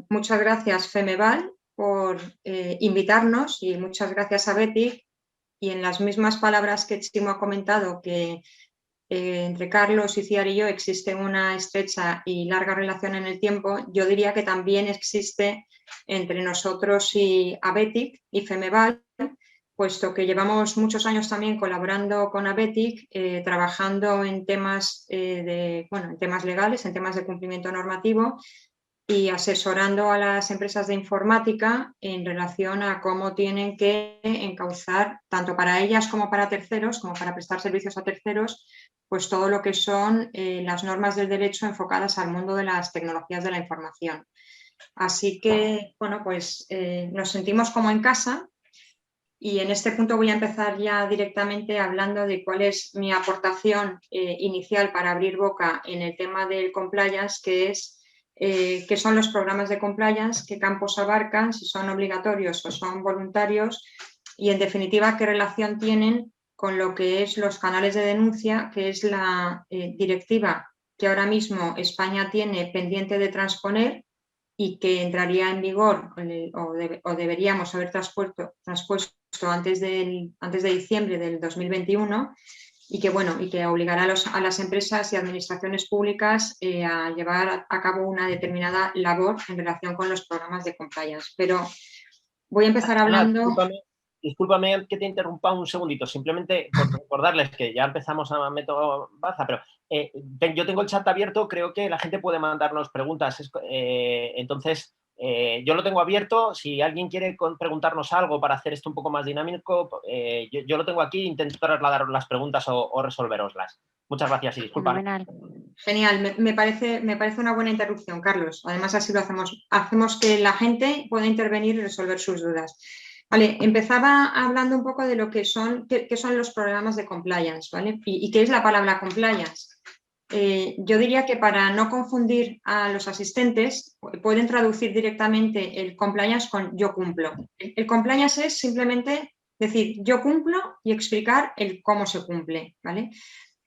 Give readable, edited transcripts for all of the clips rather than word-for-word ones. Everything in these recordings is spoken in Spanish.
Muchas gracias, Femeval, por invitarnos y muchas gracias a Betty. Y en las mismas palabras que Chimo ha comentado, que entre Carlos, Iciar y yo existe una estrecha y larga relación en el tiempo, yo diría que también existe entre nosotros y Abetic y Femeval, puesto que llevamos muchos años también colaborando con Abetic, trabajando en temas, en temas legales, en temas de cumplimiento normativo y asesorando a las empresas de informática en relación a cómo tienen que encauzar, tanto para ellas como para terceros, como para prestar servicios a terceros, pues todo lo que son las normas del derecho enfocadas al mundo de las tecnologías de la información. Así que, bueno, pues nos sentimos como en casa y en este punto voy a empezar ya directamente hablando de cuál es mi aportación inicial para abrir boca en el tema del compliance, que es qué son los programas de compliance, qué campos abarcan, si son obligatorios o son voluntarios y, en definitiva, qué relación tienen con lo que es los canales de denuncia, que es la directiva que ahora mismo España tiene pendiente de transponer y que entraría en vigor o deberíamos haber traspuesto antes de diciembre del 2021 y que, bueno, y que obligará a las empresas y administraciones públicas a llevar a cabo una determinada labor en relación con los programas de compliance. Pero voy a empezar Ana, hablando... discúlpame que te interrumpa un segundito, simplemente por recordarles que ya empezamos a meter baza, pero yo tengo el chat abierto, creo que la gente puede mandarnos preguntas, entonces yo lo tengo abierto, si alguien quiere preguntarnos algo para hacer esto un poco más dinámico, yo lo tengo aquí, intento trasladar las preguntas o resolveroslas. Muchas gracias y discúlpame. Fenomenal. Genial, me parece una buena interrupción, Carlos. Además, así lo hacemos que la gente pueda intervenir y resolver sus dudas. Vale, empezaba hablando un poco de lo que son, qué son los programas de compliance, ¿vale? Y qué es la palabra compliance. Yo diría que para no confundir a los asistentes, pueden traducir directamente el compliance con yo cumplo. El compliance es simplemente decir yo cumplo y explicar el cómo se cumple, ¿vale?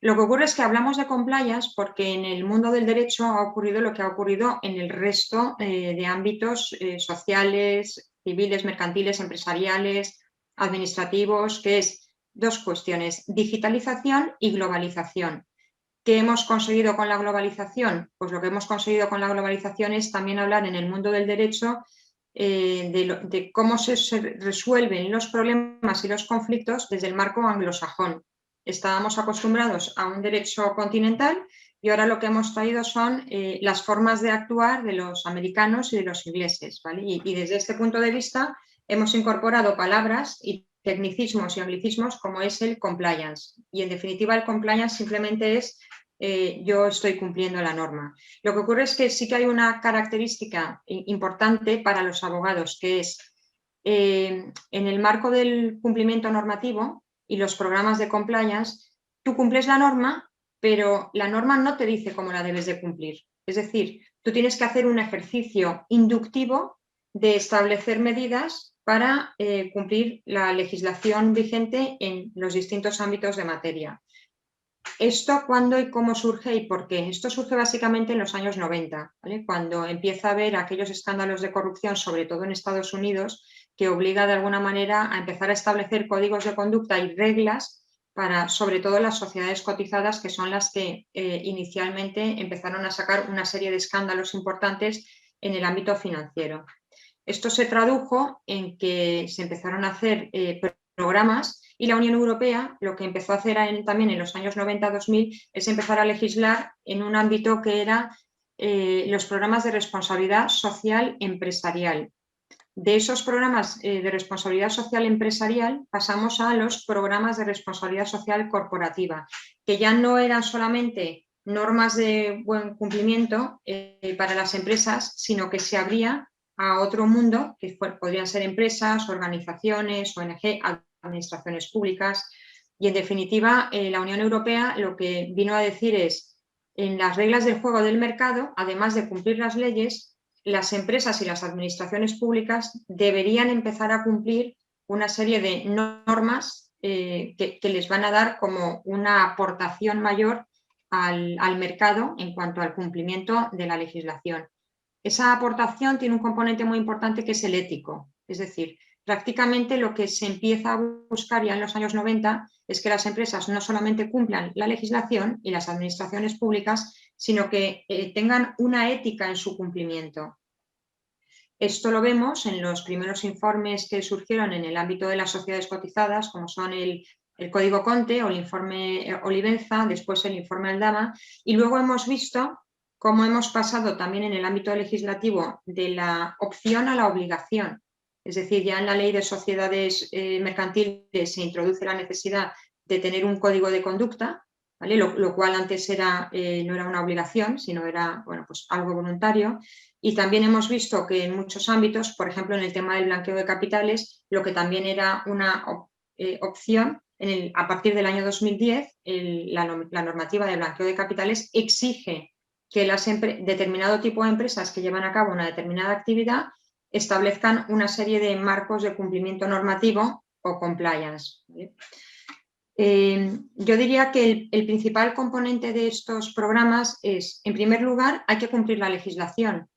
Lo que ocurre es que hablamos de compliance porque en el mundo del derecho ha ocurrido lo que ha ocurrido en el resto de ámbitos sociales, civiles, mercantiles, empresariales, administrativos, que es dos cuestiones, digitalización y globalización. ¿Qué hemos conseguido con la globalización? Pues lo que hemos conseguido con la globalización es también hablar en el mundo del derecho de cómo se resuelven los problemas y los conflictos desde el marco anglosajón. Estábamos acostumbrados a un derecho continental y ahora lo que hemos traído son las formas de actuar de los americanos y de los ingleses, ¿vale? Y desde este punto de vista hemos incorporado palabras y tecnicismos y anglicismos como es el compliance. Y en definitiva el compliance simplemente es yo estoy cumpliendo la norma. Lo que ocurre es que sí que hay una característica importante para los abogados, que es en el marco del cumplimiento normativo y los programas de compliance, tú cumples la norma, pero la norma no te dice cómo la debes de cumplir. Es decir, tú tienes que hacer un ejercicio inductivo de establecer medidas para cumplir la legislación vigente en los distintos ámbitos de materia. ¿Esto cuándo y cómo surge y por qué? Esto surge básicamente en los años 90, ¿vale? Cuando empieza a haber aquellos escándalos de corrupción, sobre todo en Estados Unidos, que obliga de alguna manera a empezar a establecer códigos de conducta y reglas para, sobre todo, las sociedades cotizadas, que son las que inicialmente empezaron a sacar una serie de escándalos importantes en el ámbito financiero. Esto se tradujo en que se empezaron a hacer programas y la Unión Europea lo que empezó a hacer también en los años 90-2000 es empezar a legislar en un ámbito que era los programas de responsabilidad social empresarial. De esos programas de responsabilidad social empresarial pasamos a los programas de responsabilidad social corporativa, que ya no eran solamente normas de buen cumplimiento para las empresas, sino que se abría a otro mundo, que podrían ser empresas, organizaciones, ONG, administraciones públicas. Y en definitiva, la Unión Europea lo que vino a decir es, en las reglas del juego del mercado, además de cumplir las leyes, las empresas y las administraciones públicas deberían empezar a cumplir una serie de normas que les van a dar como una aportación mayor al mercado en cuanto al cumplimiento de la legislación. esa aportación tiene un componente muy importante que es el ético. Es decir, prácticamente lo que se empieza a buscar ya en los años 90 es que las empresas no solamente cumplan la legislación y las administraciones públicas, sino que tengan una ética en su cumplimiento. Esto lo vemos en los primeros informes que surgieron en el ámbito de las sociedades cotizadas, como son el Código Conte o el informe Olivenza, después el informe Aldama, y luego hemos visto cómo hemos pasado también en el ámbito legislativo de la opción a la obligación. Es decir, ya en la ley de sociedades mercantiles se introduce la necesidad de tener un código de conducta, ¿vale? Lo cual antes no era una obligación, sino era, bueno, pues algo voluntario. Y también hemos visto que en muchos ámbitos, por ejemplo, en el tema del blanqueo de capitales, lo que también era una opción, a partir del año 2010, la normativa de blanqueo de capitales exige que determinado tipo de empresas que llevan a cabo una determinada actividad establezcan una serie de marcos de cumplimiento normativo o compliance, ¿vale? Yo diría que el principal componente de estos programas es, en primer lugar, hay que cumplir la legislación.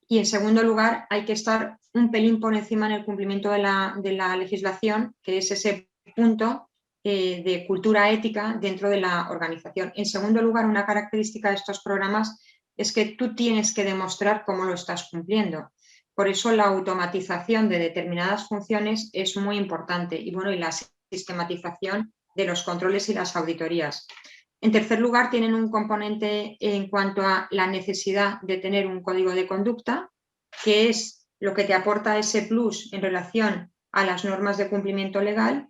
Y en segundo lugar, hay que estar un pelín por encima en el cumplimiento de la legislación, que es ese punto de cultura ética dentro de la organización. En segundo lugar, una característica de estos programas es que tú tienes que demostrar cómo lo estás cumpliendo. Por eso la automatización de determinadas funciones es muy importante y, bueno, y la sistematización de los controles y las auditorías. En tercer lugar, tienen un componente en cuanto a la necesidad de tener un código de conducta, que es lo que te aporta ese plus en relación a las normas de cumplimiento legal.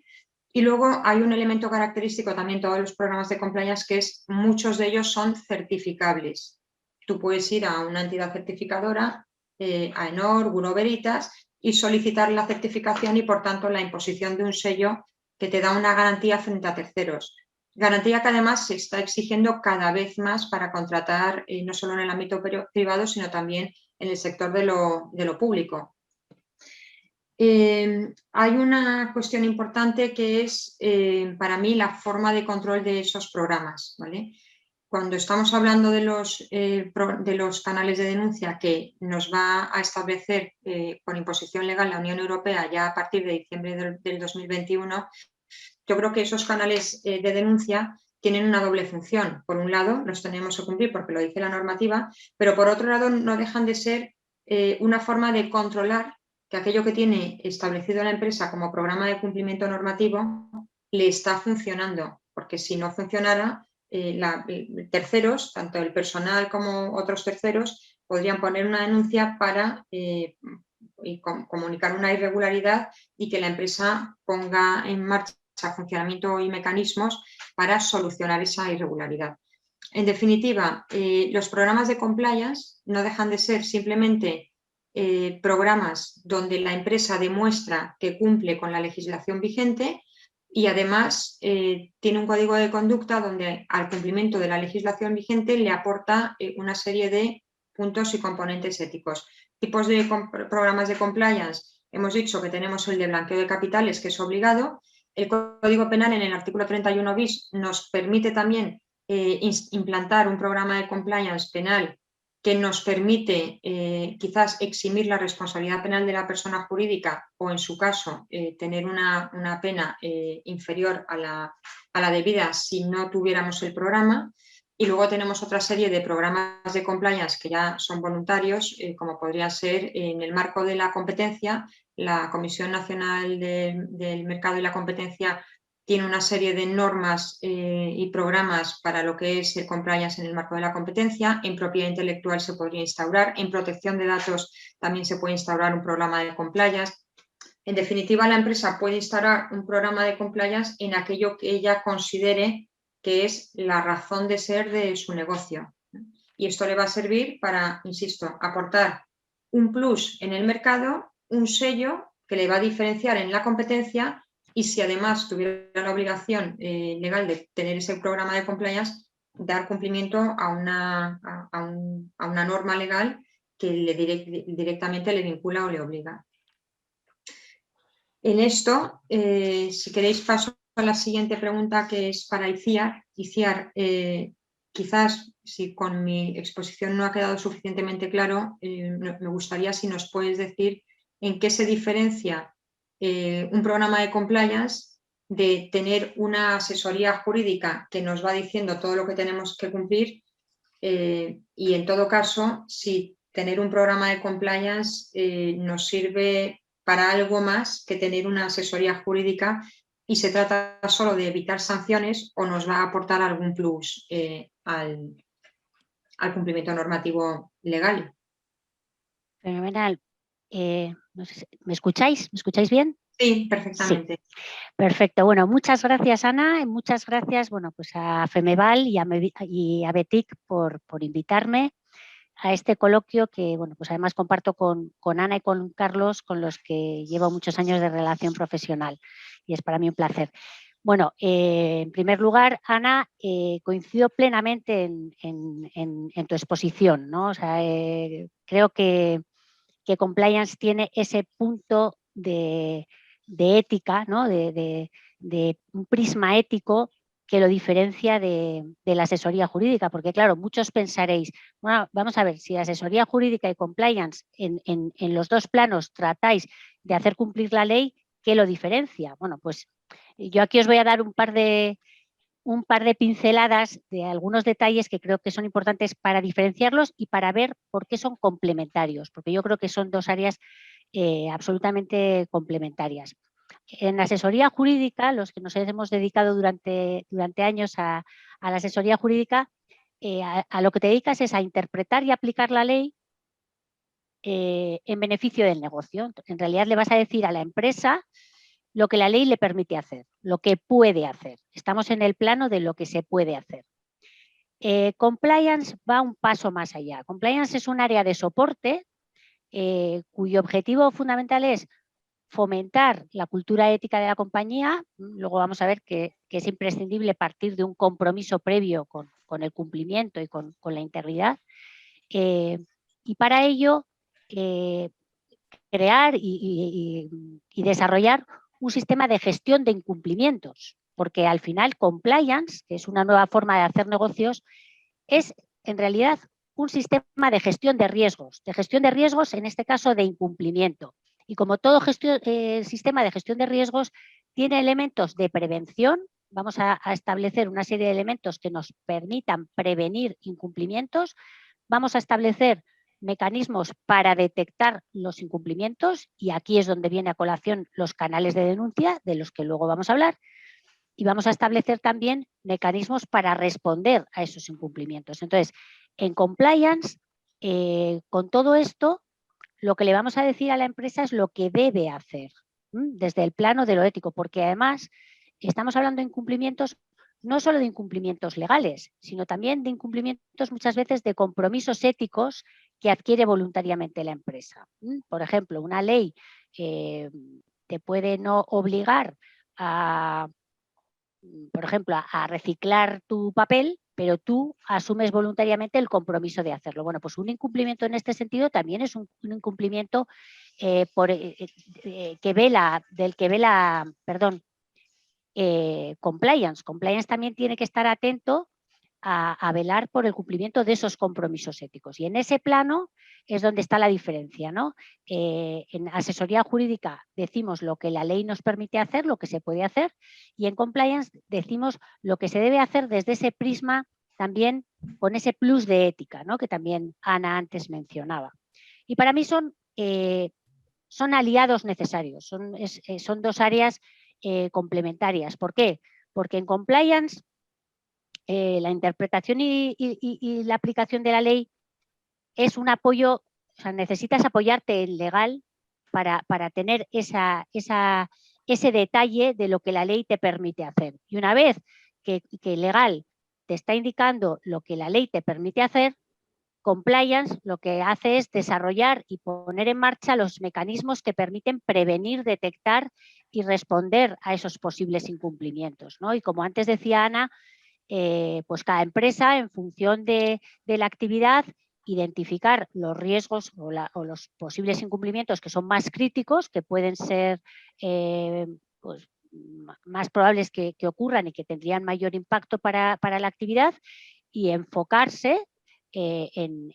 Y luego hay un elemento característico también en todos los programas de compliance, que es muchos de ellos son certificables. Tú puedes ir a una entidad certificadora, a ENOR, Bureau Veritas, y solicitar la certificación y, por tanto, la imposición de un sello que te da una garantía frente a terceros. Garantía que además se está exigiendo cada vez más para contratar, no solo en el ámbito privado, sino también en el sector de lo público. Hay una cuestión importante que es, para mí, la forma de control de esos programas, ¿vale? Cuando estamos hablando de los canales de denuncia que nos va a establecer con imposición legal la Unión Europea ya a partir de diciembre del 2021, yo creo que esos canales de denuncia tienen una doble función. Por un lado, los tenemos que cumplir porque lo dice la normativa, pero por otro lado no dejan de ser una forma de controlar que aquello que tiene establecido la empresa como programa de cumplimiento normativo le está funcionando, porque si no funcionara, terceros, tanto el personal como otros terceros, podrían poner una denuncia para comunicar una irregularidad y que la empresa ponga en marcha funcionamiento y mecanismos para solucionar esa irregularidad. En definitiva, los programas de compliance no dejan de ser simplemente programas donde la empresa demuestra que cumple con la legislación vigente y además tiene un código de conducta donde al cumplimiento de la legislación vigente le aporta una serie de puntos y componentes éticos. Tipos de programas de compliance, hemos dicho que tenemos el de blanqueo de capitales, que es obligado. El Código Penal, en el artículo 31 bis, nos permite también implantar un programa de compliance penal que nos permite quizás eximir la responsabilidad penal de la persona jurídica o, en su caso, tener una pena inferior a la debida si no tuviéramos el programa. Y luego tenemos otra serie de programas de compliance que ya son voluntarios, como podría ser en el marco de la competencia. La Comisión Nacional del Mercado y la Competencia tiene una serie de normas y programas para lo que es el compliance en el marco de la competencia. En propiedad intelectual se podría instaurar, en protección de datos también se puede instaurar un programa de compliance. En definitiva, la empresa puede instaurar un programa de compliance en aquello que ella considere que es la razón de ser de su negocio. Y esto le va a servir para, insisto, aportar un plus en el mercado, un sello que le va a diferenciar en la competencia, y si además tuviera la obligación legal de tener ese programa de compliance, dar cumplimiento a una norma legal que directamente le vincula o le obliga. En esto, si queréis, paso a la siguiente pregunta, que es para ICIAR. ICIAR, quizás si con mi exposición no ha quedado suficientemente claro, me gustaría si nos puedes decir en qué se diferencia un programa de compliance de tener una asesoría jurídica que nos va diciendo todo lo que tenemos que cumplir y en todo caso, si tener un programa de compliance nos sirve para algo más que tener una asesoría jurídica y se trata solo de evitar sanciones o nos va a aportar algún plus al cumplimiento normativo legal. Fenomenal. No sé ¿me escucháis? ¿Me escucháis bien? Sí, perfectamente. Sí. Perfecto. Bueno, muchas gracias, Ana, y muchas gracias, bueno, pues a Femeval y a Betic por invitarme a este coloquio que, bueno, pues además comparto con Ana y con Carlos, con los que llevo muchos años de relación profesional, y es para mí un placer. Bueno, en primer lugar, Ana, coincido plenamente en tu exposición, ¿no? O sea, creo que compliance tiene ese punto de ética, ¿no? de un prisma ético que lo diferencia de la asesoría jurídica, porque claro, muchos pensaréis, bueno, vamos a ver, si asesoría jurídica y compliance en los dos planos tratáis de hacer cumplir la ley, ¿qué lo diferencia? Bueno, pues yo aquí os voy a dar un par de pinceladas de algunos detalles que creo que son importantes para diferenciarlos y para ver por qué son complementarios, porque yo creo que son dos áreas absolutamente complementarias. En asesoría jurídica, los que nos hemos dedicado durante años a la asesoría jurídica, a lo que te dedicas es a interpretar y aplicar la ley en beneficio del negocio. En realidad le vas a decir a la empresa lo que la ley le permite hacer, lo que puede hacer. Estamos en el plano de lo que se puede hacer. Compliance va un paso más allá. Compliance es un área de soporte cuyo objetivo fundamental es fomentar la cultura ética de la compañía. Luego vamos a ver que es imprescindible partir de un compromiso previo con el cumplimiento y con la integridad. Y para ello, crear y desarrollar un sistema de gestión de incumplimientos, porque al final compliance, que es una nueva forma de hacer negocios, es en realidad un sistema de gestión de riesgos en este caso de incumplimiento. Y como todo sistema de gestión de riesgos tiene elementos de prevención, vamos a establecer una serie de elementos que nos permitan prevenir incumplimientos, vamos a establecer mecanismos para detectar los incumplimientos, y aquí es donde viene a colación los canales de denuncia, de los que luego vamos a hablar, y vamos a establecer también mecanismos para responder a esos incumplimientos. Entonces, en compliance, con todo esto, lo que le vamos a decir a la empresa es lo que debe hacer, desde el plano de lo ético, porque además estamos hablando de incumplimientos, no solo de incumplimientos legales, sino también de incumplimientos muchas veces de compromisos éticos que adquiere voluntariamente la empresa. Por ejemplo, una ley te puede no obligar a, por ejemplo, a reciclar tu papel, pero tú asumes voluntariamente el compromiso de hacerlo. Bueno, pues un incumplimiento en este sentido también es un incumplimiento compliance. Compliance también tiene que estar atento a velar por el cumplimiento de esos compromisos éticos. Y en ese plano es donde está la diferencia, ¿no? En asesoría jurídica decimos lo que la ley nos permite hacer, lo que se puede hacer, y en compliance decimos lo que se debe hacer desde ese prisma también con ese plus de ética, ¿no? Que también Ana antes mencionaba. Y para mí son aliados necesarios, son dos áreas complementarias. ¿Por qué? Porque en compliance la interpretación y la aplicación de la ley es un apoyo, o sea, necesitas apoyarte en legal para tener ese detalle de lo que la ley te permite hacer. Y una vez que legal te está indicando lo que la ley te permite hacer, compliance lo que hace es desarrollar y poner en marcha los mecanismos que permiten prevenir, detectar y responder a esos posibles incumplimientos, ¿no? Y como antes decía Ana, pues cada empresa, en función de la actividad, identificar los riesgos o los posibles incumplimientos que son más críticos, que pueden ser pues, más probables que ocurran y que tendrían mayor impacto para la actividad, y enfocarse en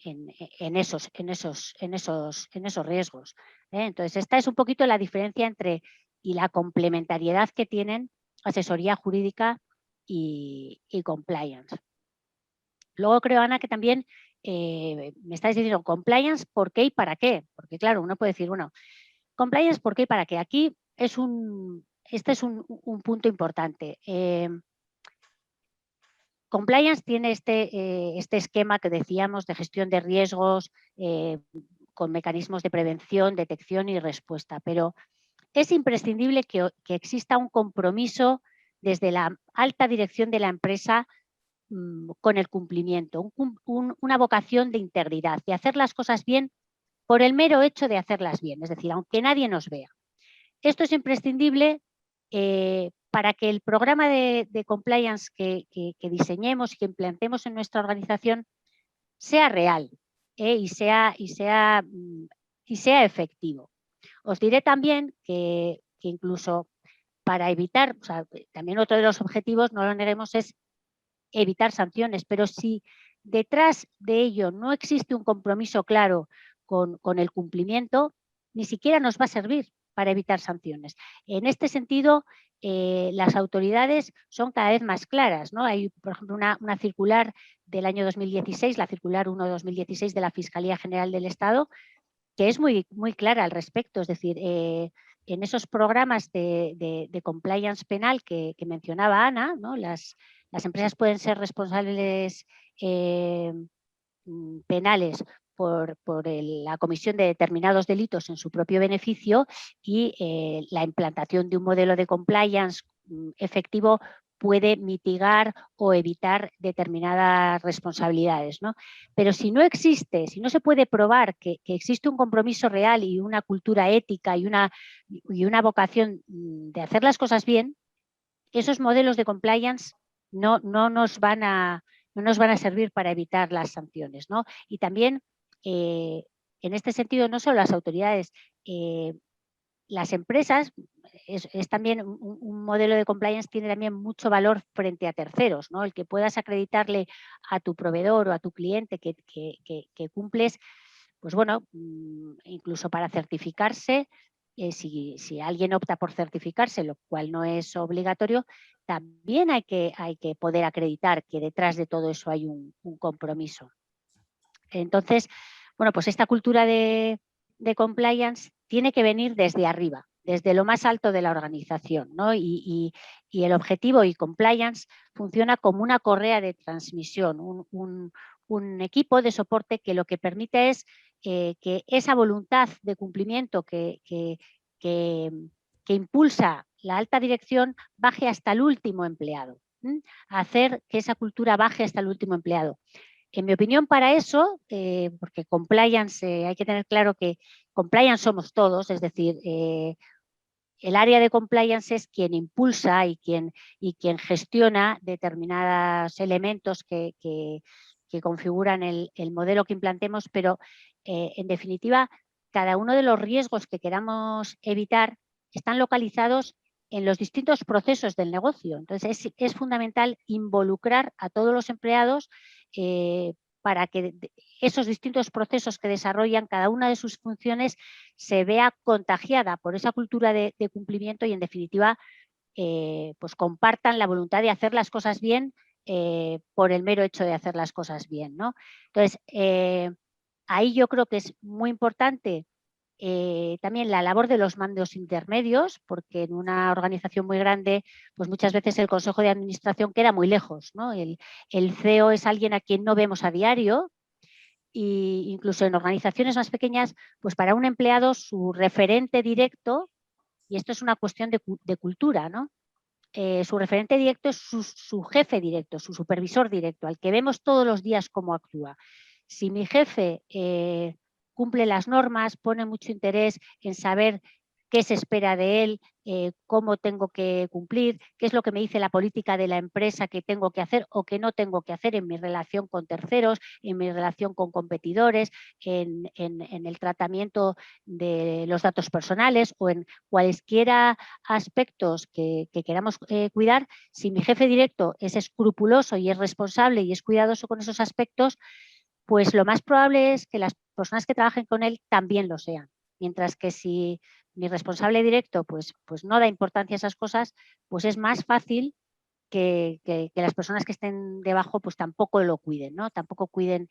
esos riesgos. Entonces, esta es un poquito la diferencia entre y la complementariedad que tienen asesoría jurídica y compliance. Luego creo, Ana, que también me estáis diciendo compliance, ¿por qué y para qué? Porque claro, uno puede decir, bueno, compliance, ¿por qué y para qué? Aquí este es un punto importante. Compliance tiene este esquema que decíamos de gestión de riesgos con mecanismos de prevención, detección y respuesta, pero es imprescindible que exista un compromiso desde la alta dirección de la empresa con el cumplimiento, una vocación de integridad, de hacer las cosas bien por el mero hecho de hacerlas bien, es decir, aunque nadie nos vea. Esto es imprescindible para que el programa de compliance que diseñemos y que implementemos en nuestra organización sea real y sea efectivo. Os diré también que incluso para evitar, o sea, también otro de los objetivos, no lo neguemos, es evitar sanciones, pero si detrás de ello no existe un compromiso claro con el cumplimiento, ni siquiera nos va a servir para evitar sanciones. En este sentido, las autoridades son cada vez más claras, ¿no? Hay, por ejemplo, una circular del año 2016, la circular 1/2016 de la Fiscalía General del Estado, que es muy, muy clara al respecto. Es decir, en esos programas de compliance penal que mencionaba Ana, ¿no? Las empresas pueden ser responsables penales por la comisión de determinados delitos en su propio beneficio y la implantación de un modelo de compliance efectivo puede mitigar o evitar determinadas responsabilidades, ¿no? Pero si no existe, si no se puede probar que existe un compromiso real y una cultura ética y una vocación de hacer las cosas bien, esos modelos de compliance no nos van a servir para evitar las sanciones, ¿no? Y también, en este sentido, no solo las autoridades, las empresas, es también un modelo de compliance, tiene también mucho valor frente a terceros, ¿no? El que puedas acreditarle a tu proveedor o a tu cliente que cumples, pues bueno, incluso para certificarse, si alguien opta por certificarse, lo cual no es obligatorio, también hay que poder acreditar que detrás de todo eso hay un compromiso. Entonces, bueno, pues esta cultura de compliance tiene que venir desde arriba, desde lo más alto de la organización, ¿no? Y el objetivo y compliance funciona como una correa de transmisión, un equipo de soporte que lo que permite es que esa voluntad de cumplimiento que impulsa la alta dirección baje hasta el último empleado, hacer que esa cultura baje hasta el último empleado. En mi opinión, para eso, porque compliance, hay que tener claro que compliance somos todos, es decir, el área de compliance es quien impulsa y quien gestiona determinados elementos que configuran el modelo que implantemos, pero en definitiva, cada uno de los riesgos que queramos evitar están localizados en los distintos procesos del negocio. Entonces, es fundamental involucrar a todos los empleados para que esos distintos procesos que desarrollan cada una de sus funciones se vea contagiada por esa cultura de cumplimiento y, en definitiva, pues compartan la voluntad de hacer las cosas bien por el mero hecho de hacer las cosas bien, ¿no? Entonces, ahí yo creo que es muy importante también la labor de los mandos intermedios, porque en una organización muy grande, pues muchas veces el consejo de administración queda muy lejos, ¿no? El CEO es alguien a quien no vemos a diario, e incluso en organizaciones más pequeñas, pues para un empleado su referente directo, y esto es una cuestión de cultura, ¿no? Su referente directo es su jefe directo, su supervisor directo, al que vemos todos los días cómo actúa. Si mi jefe cumple las normas, pone mucho interés en saber qué se espera de él, cómo tengo que cumplir, qué es lo que me dice la política de la empresa que tengo que hacer o que no tengo que hacer en mi relación con terceros, en mi relación con competidores, en el tratamiento de los datos personales o en cualesquiera aspectos que queramos cuidar. Si mi jefe directo es escrupuloso y es responsable y es cuidadoso con esos aspectos, pues lo más probable es que las personas que trabajen con él también lo sean. Mientras que si mi responsable directo pues no da importancia a esas cosas, pues es más fácil que las personas que estén debajo pues tampoco lo cuiden, ¿no? Tampoco cuiden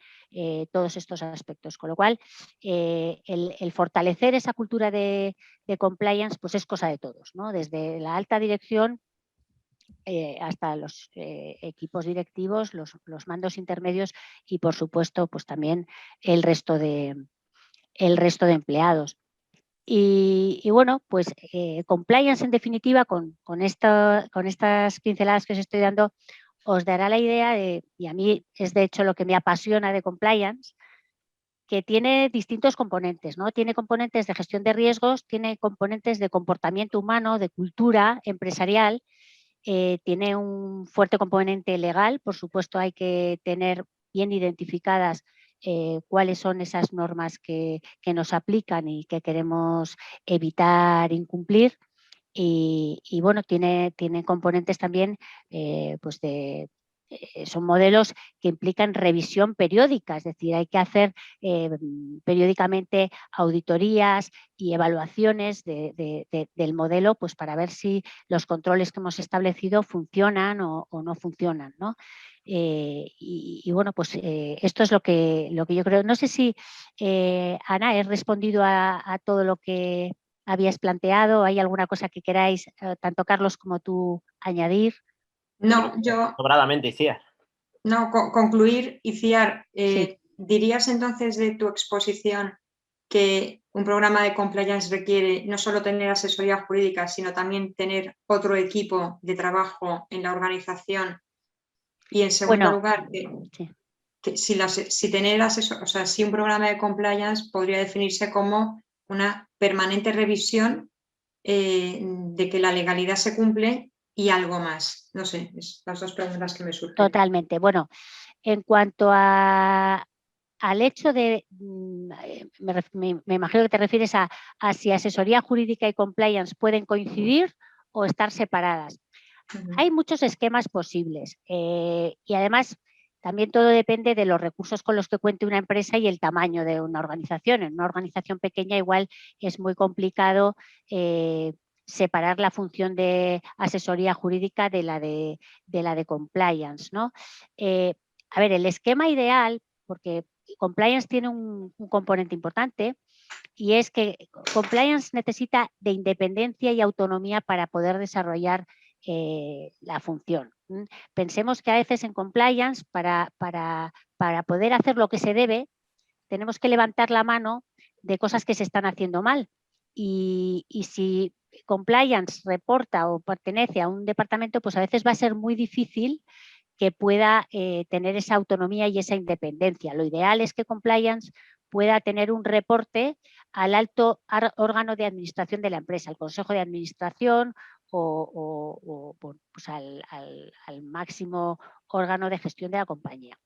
todos estos aspectos. Con lo cual, el fortalecer esa cultura de compliance pues es cosa de todos, ¿no? Desde la alta dirección hasta los equipos directivos, los mandos intermedios y, por supuesto, pues también el resto de empleados. Y bueno, pues compliance en definitiva, con estas pinceladas que os estoy dando, os dará la idea de, y a mí es de hecho lo que me apasiona de compliance, que tiene distintos componentes, ¿no? Tiene componentes de gestión de riesgos, tiene componentes de comportamiento humano, de cultura empresarial, tiene un fuerte componente legal. Por supuesto, hay que tener bien identificadas cuáles son esas normas que nos aplican y que queremos evitar incumplir. Y bueno, tiene componentes también pues son modelos que implican revisión periódica, es decir, hay que hacer periódicamente auditorías y evaluaciones del modelo pues para ver si los controles que hemos establecido funcionan o no funcionan, ¿no? Y bueno, pues esto es lo que yo creo. No sé si, Ana, he respondido a todo lo que habías planteado. ¿Hay alguna cosa que queráis, tanto Carlos como tú, añadir? No, yo... Sobradamente, Iciar. No, concluir, Iciar, Sí. ¿dirías entonces de tu exposición que un programa de compliance requiere no solo tener asesoría jurídica, sino también tener otro equipo de trabajo en la organización? Y en segundo lugar, que si tener asesor, o sea, si un programa de compliance podría definirse como una permanente revisión de que la legalidad se cumple y algo más. No sé, es las dos preguntas que me surgen. Totalmente. Bueno, en cuanto al hecho de, me imagino que te refieres a si asesoría jurídica y compliance pueden coincidir o estar separadas. Hay muchos esquemas posibles y además también todo depende de los recursos con los que cuente una empresa y el tamaño de una organización. En una organización pequeña igual es muy complicado separar la función de asesoría jurídica de la de compliance, ¿no? A ver, el esquema ideal, porque compliance tiene un componente importante, y es que compliance necesita de independencia y autonomía para poder desarrollar la función. Pensemos que a veces en compliance, para poder hacer lo que se debe, tenemos que levantar la mano de cosas que se están haciendo mal. Y si compliance reporta o pertenece a un departamento, pues a veces va a ser muy difícil que pueda tener esa autonomía y esa independencia. Lo ideal es que compliance pueda tener un reporte al alto órgano de administración de la empresa, al consejo de administración o pues al máximo órgano de gestión de la compañía.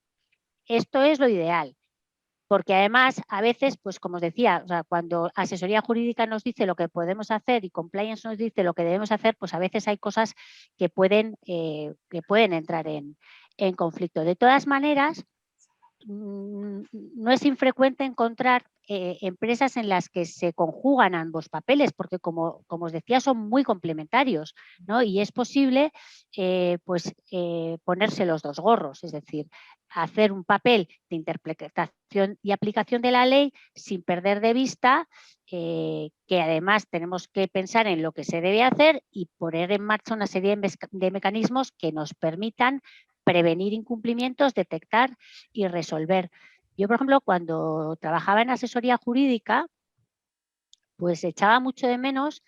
Esto es lo ideal, porque además a veces, pues como os decía, o sea, cuando asesoría jurídica nos dice lo que podemos hacer y compliance nos dice lo que debemos hacer, pues a veces hay cosas que pueden entrar en conflicto. De todas maneras, no es infrecuente encontrar empresas en las que se conjugan ambos papeles, porque como os decía, son muy complementarios, ¿no? Y es posible ponerse los dos gorros, es decir, hacer un papel de interpretación y aplicación de la ley sin perder de vista que además tenemos que pensar en lo que se debe hacer y poner en marcha una serie de mecanismos que nos permitan prevenir incumplimientos, detectar y resolver. Yo, por ejemplo, cuando trabajaba en asesoría jurídica, pues echaba mucho de menos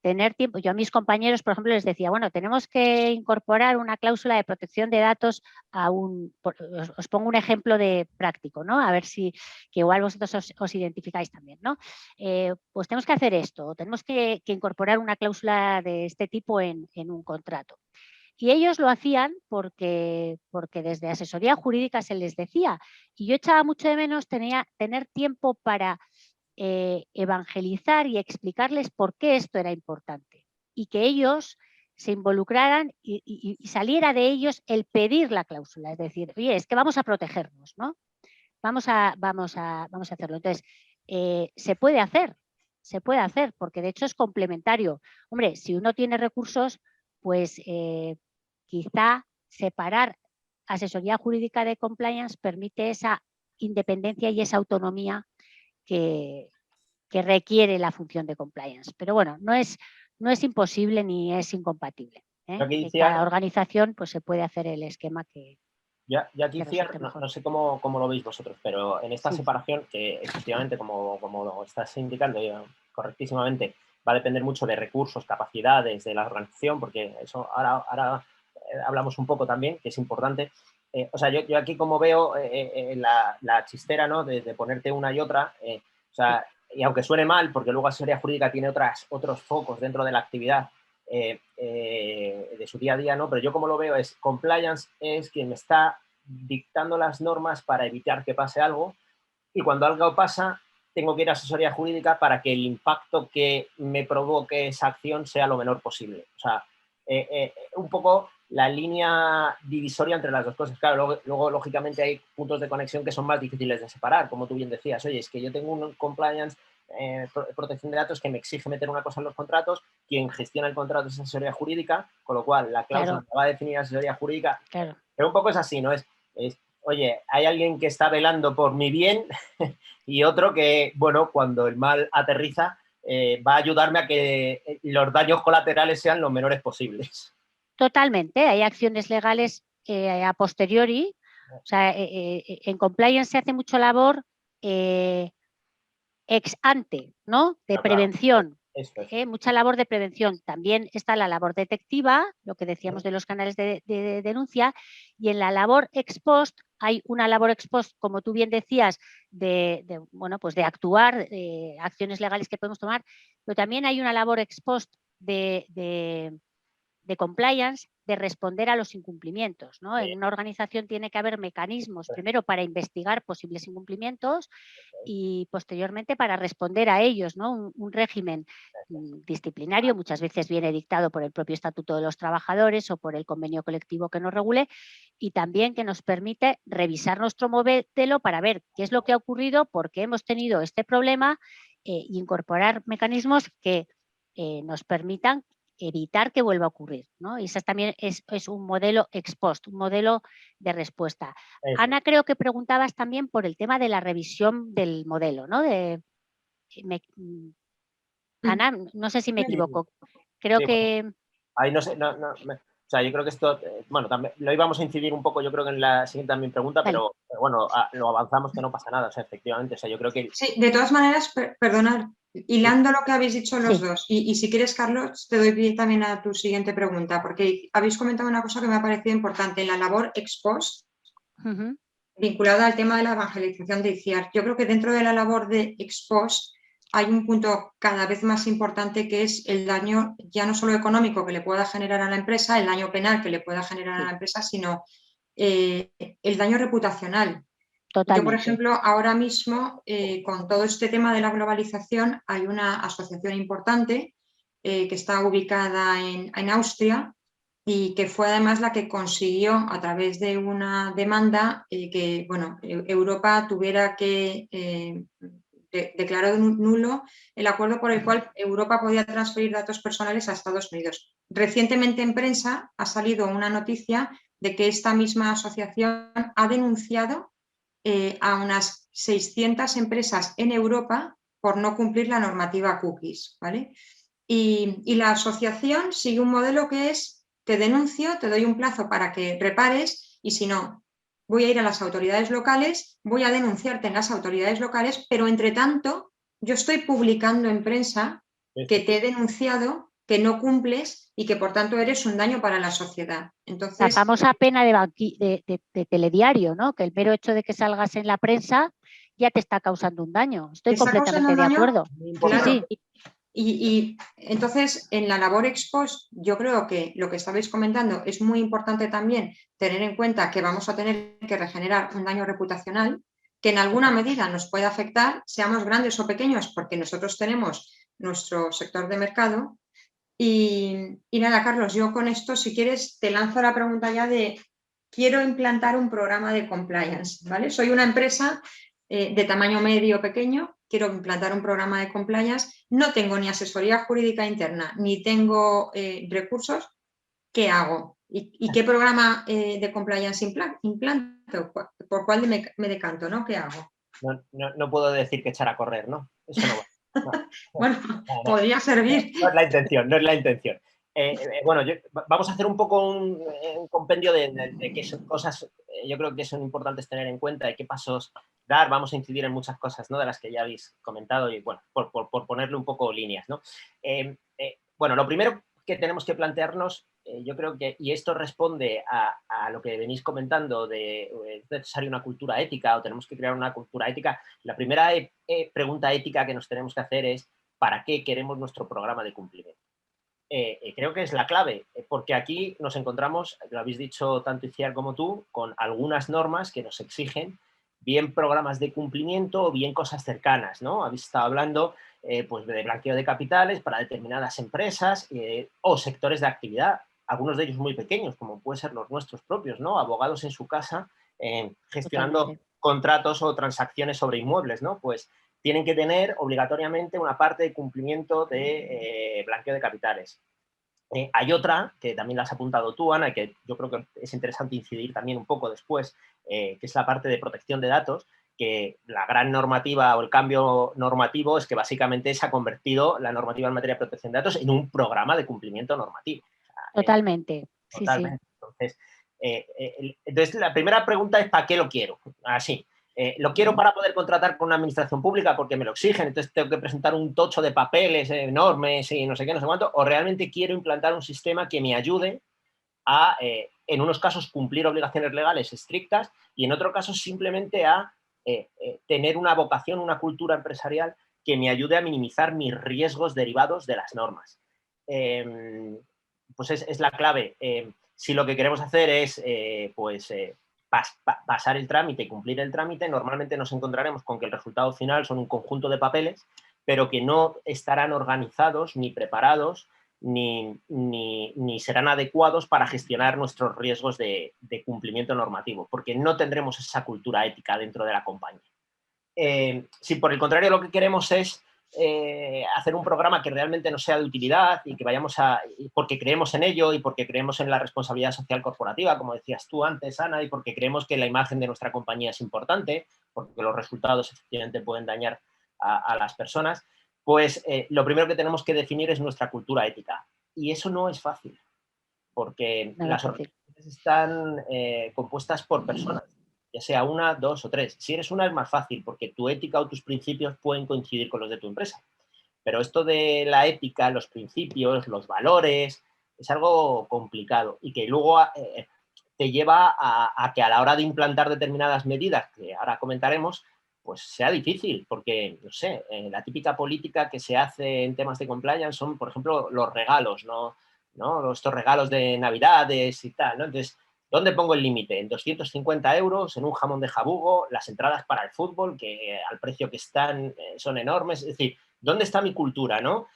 tener tiempo. Yo a mis compañeros, por ejemplo, les decía, bueno, tenemos que incorporar una cláusula de protección de datos a os pongo un ejemplo de práctico, ¿no? A ver si, que igual vosotros os identificáis también, ¿no? Pues tenemos que hacer esto, tenemos que incorporar una cláusula de este tipo en un contrato. Y ellos lo hacían porque desde asesoría jurídica se les decía. Y yo echaba mucho de menos tener tiempo para evangelizar y explicarles por qué esto era importante. Y que ellos se involucraran y saliera de ellos el pedir la cláusula. Es decir, oye, es que vamos a protegernos, ¿no? Vamos a hacerlo. Entonces, se puede hacer, porque de hecho es complementario. Hombre, si uno tiene recursos, pues quizá separar asesoría jurídica de compliance permite esa independencia y esa autonomía que requiere la función de compliance. Pero bueno, no es imposible ni es incompatible. En cada organización pues, se puede hacer el esquema que... Yo aquí, no sé cómo lo veis vosotros, pero en esta separación, que efectivamente, como lo estás indicando correctísimamente, va a depender mucho de recursos, capacidades de la organización, porque eso ahora hablamos un poco también, que es importante. O sea, yo aquí como veo la chistera, ¿no? De ponerte una y otra, o sea, y aunque suene mal, porque luego asesoría jurídica tiene otros focos dentro de la actividad, de su día a día, ¿no? Pero yo como lo veo es, compliance es quien me está dictando las normas para evitar que pase algo, y cuando algo pasa tengo que ir a asesoría jurídica para que el impacto que me provoque esa acción sea lo menor posible. O sea, un poco la línea divisoria entre las dos cosas. Claro, luego lógicamente hay puntos de conexión que son más difíciles de separar, como tú bien decías. Oye, es que yo tengo un compliance, protección de datos, que me exige meter una cosa en los contratos, quien gestiona el contrato es asesoría jurídica, con lo cual la cláusula va a definir asesoría jurídica. Claro. Pero un poco es así, ¿no? Oye, hay alguien que está velando por mi bien y otro que, bueno, cuando el mal aterriza, va a ayudarme a que los daños colaterales sean los menores posibles. Totalmente, hay acciones legales a posteriori. O sea, en compliance se hace mucho labor ex ante, ¿no? De prevención. Claro. Mucha labor de prevención. También está la labor detectiva, lo que decíamos de los canales de denuncia, y en la labor ex post hay una labor ex post, como tú bien decías, bueno, pues de actuar, acciones legales que podemos tomar, pero también hay una labor ex post de compliance, de responder a los incumplimientos, ¿no? En una organización tiene que haber mecanismos, primero para investigar posibles incumplimientos y posteriormente para responder a ellos, ¿no? Un régimen disciplinario, muchas veces viene dictado por el propio Estatuto de los Trabajadores o por el convenio colectivo que nos regule, y también que nos permite revisar nuestro modelo para ver qué es lo que ha ocurrido, por qué hemos tenido este problema, e incorporar mecanismos que nos permitan evitar que vuelva a ocurrir, ¿no? Y esa también es un modelo ex post, un modelo de respuesta. Eso. Ana, creo que preguntabas también por el tema de la revisión del modelo, ¿no? Ana, no sé si me equivoco. Creo que... Ahí no sé, o sea, yo creo que esto, bueno, también lo íbamos a incidir un poco, yo creo que en la siguiente también pregunta, vale. Pero bueno, lo avanzamos, que no pasa nada, o sea, efectivamente, o sea, yo creo que... Sí, de todas maneras, perdonad, hilando lo que habéis dicho los dos, y si quieres, Carlos, te doy pie también a tu siguiente pregunta, porque habéis comentado una cosa que me ha parecido importante, en la labor ex post, vinculada al tema de la evangelización de ICIAR. Yo creo que dentro de la labor de ex post hay un punto cada vez más importante, que es el daño ya no solo económico que le pueda generar a la empresa, el daño penal que le pueda generar a la empresa, sino el daño reputacional. Totalmente. Yo, por ejemplo, ahora mismo, con todo este tema de la globalización, hay una asociación importante que está ubicada en Austria y que fue además la que consiguió, a través de una demanda, que bueno, Europa tuviera que declarar nulo el acuerdo por el cual Europa podía transferir datos personales a Estados Unidos. Recientemente en prensa ha salido una noticia de que esta misma asociación ha denunciado a unas 600 empresas en Europa por no cumplir la normativa cookies, ¿vale? Y la asociación sigue un modelo que es: te denuncio, te doy un plazo para que repares, y si no, voy a ir a las autoridades locales, voy a denunciarte en las autoridades locales, pero entre tanto yo estoy publicando en prensa que te he denunciado, que no cumples y que por tanto eres un daño para la sociedad. Entonces, la famosa pena de telediario, ¿no? Que el mero hecho de que salgas en la prensa ya te está causando un daño. Estoy completamente de acuerdo. Claro. Sí, sí. Y entonces, en la labor ex post, yo creo que lo que estabais comentando es muy importante también tener en cuenta que vamos a tener que regenerar un daño reputacional que en alguna medida nos puede afectar, seamos grandes o pequeños, porque nosotros tenemos nuestro sector de mercado. Y nada, Carlos, yo con esto, si quieres, te lanzo la pregunta ya de, quiero implantar un programa de compliance, ¿vale? Soy una empresa de tamaño medio pequeño, quiero implantar un programa de compliance, no tengo ni asesoría jurídica interna, ni tengo recursos, ¿qué hago? ¿Y qué programa de compliance implanto? ¿Por cuál me decanto, no? ¿Qué hago? No puedo decir que echar a correr, ¿no? Eso no va. No. Bueno, podría servir. No es la intención, no es la intención. Bueno, vamos a hacer un poco un compendio de qué son cosas, yo creo que son importantes tener en cuenta y qué pasos dar. Vamos a incidir en muchas cosas, ¿no? De las que ya habéis comentado y, bueno, por ponerle un poco líneas, ¿no? Bueno, lo primero que tenemos que plantearnos, yo creo que, y esto responde a lo que venís comentando de es necesaria una cultura ética o tenemos que crear una cultura ética. La primera pregunta ética que nos tenemos que hacer es ¿para qué queremos nuestro programa de cumplimiento? Creo que es la clave, porque aquí nos encontramos, lo habéis dicho tanto Itziar como tú, con algunas normas que nos exigen bien programas de cumplimiento o bien cosas cercanas, ¿no? Habéis estado hablando pues de blanqueo de capitales para determinadas empresas o sectores de actividad, algunos de ellos muy pequeños, como pueden ser los nuestros propios, ¿no? Abogados en su casa gestionando Totalmente. contratos o transacciones sobre inmuebles, ¿no? Pues tienen que tener obligatoriamente una parte de cumplimiento de blanqueo de capitales. Hay otra, que también la has apuntado tú, Ana, y que yo creo que es interesante incidir también un poco después, que es la parte de protección de datos, que la gran normativa o el cambio normativo es que básicamente se ha convertido la normativa en materia de protección de datos en un programa de cumplimiento normativo. O sea, Totalmente. Sí, totalmente. sí. Entonces, la primera pregunta es ¿para qué lo quiero? Así. Lo quiero para poder contratar con una administración pública porque me lo exigen, entonces tengo que presentar un tocho de papeles enormes y no sé qué, no sé cuánto, o realmente quiero implantar un sistema que me ayude a, en unos casos, cumplir obligaciones legales estrictas y en otros casos simplemente a tener una vocación, una cultura empresarial que me ayude a minimizar mis riesgos derivados de las normas. Pues es la clave. Si lo que queremos hacer es, pasar el trámite y cumplir el trámite, normalmente nos encontraremos con que el resultado final son un conjunto de papeles, pero que no estarán organizados ni preparados ni serán adecuados para gestionar nuestros riesgos de cumplimiento normativo, porque no tendremos esa cultura ética dentro de la compañía. Si por el contrario lo que queremos es hacer un programa que realmente nos sea de utilidad y que vayamos porque creemos en ello y porque creemos en la responsabilidad social corporativa, como decías tú antes, Ana, y porque creemos que la imagen de nuestra compañía es importante, porque los resultados efectivamente pueden dañar a las personas, pues lo primero que tenemos que definir es nuestra cultura ética. Y eso no es fácil, porque las organizaciones están compuestas por personas, ya sea una, dos o tres. Si eres una es más fácil, porque tu ética o tus principios pueden coincidir con los de tu empresa. Pero esto de la ética, los principios, los valores, es algo complicado y que luego te lleva a que a la hora de implantar determinadas medidas, que ahora comentaremos, pues sea difícil, porque, no sé, la típica política que se hace en temas de compliance son, por ejemplo, los regalos, ¿no? Estos regalos de Navidades y tal, ¿no? Entonces, ¿dónde pongo el límite? En 250 euros, en un jamón de jabugo, las entradas para el fútbol, que al precio que están son enormes. Es decir, ¿dónde está mi cultura, no?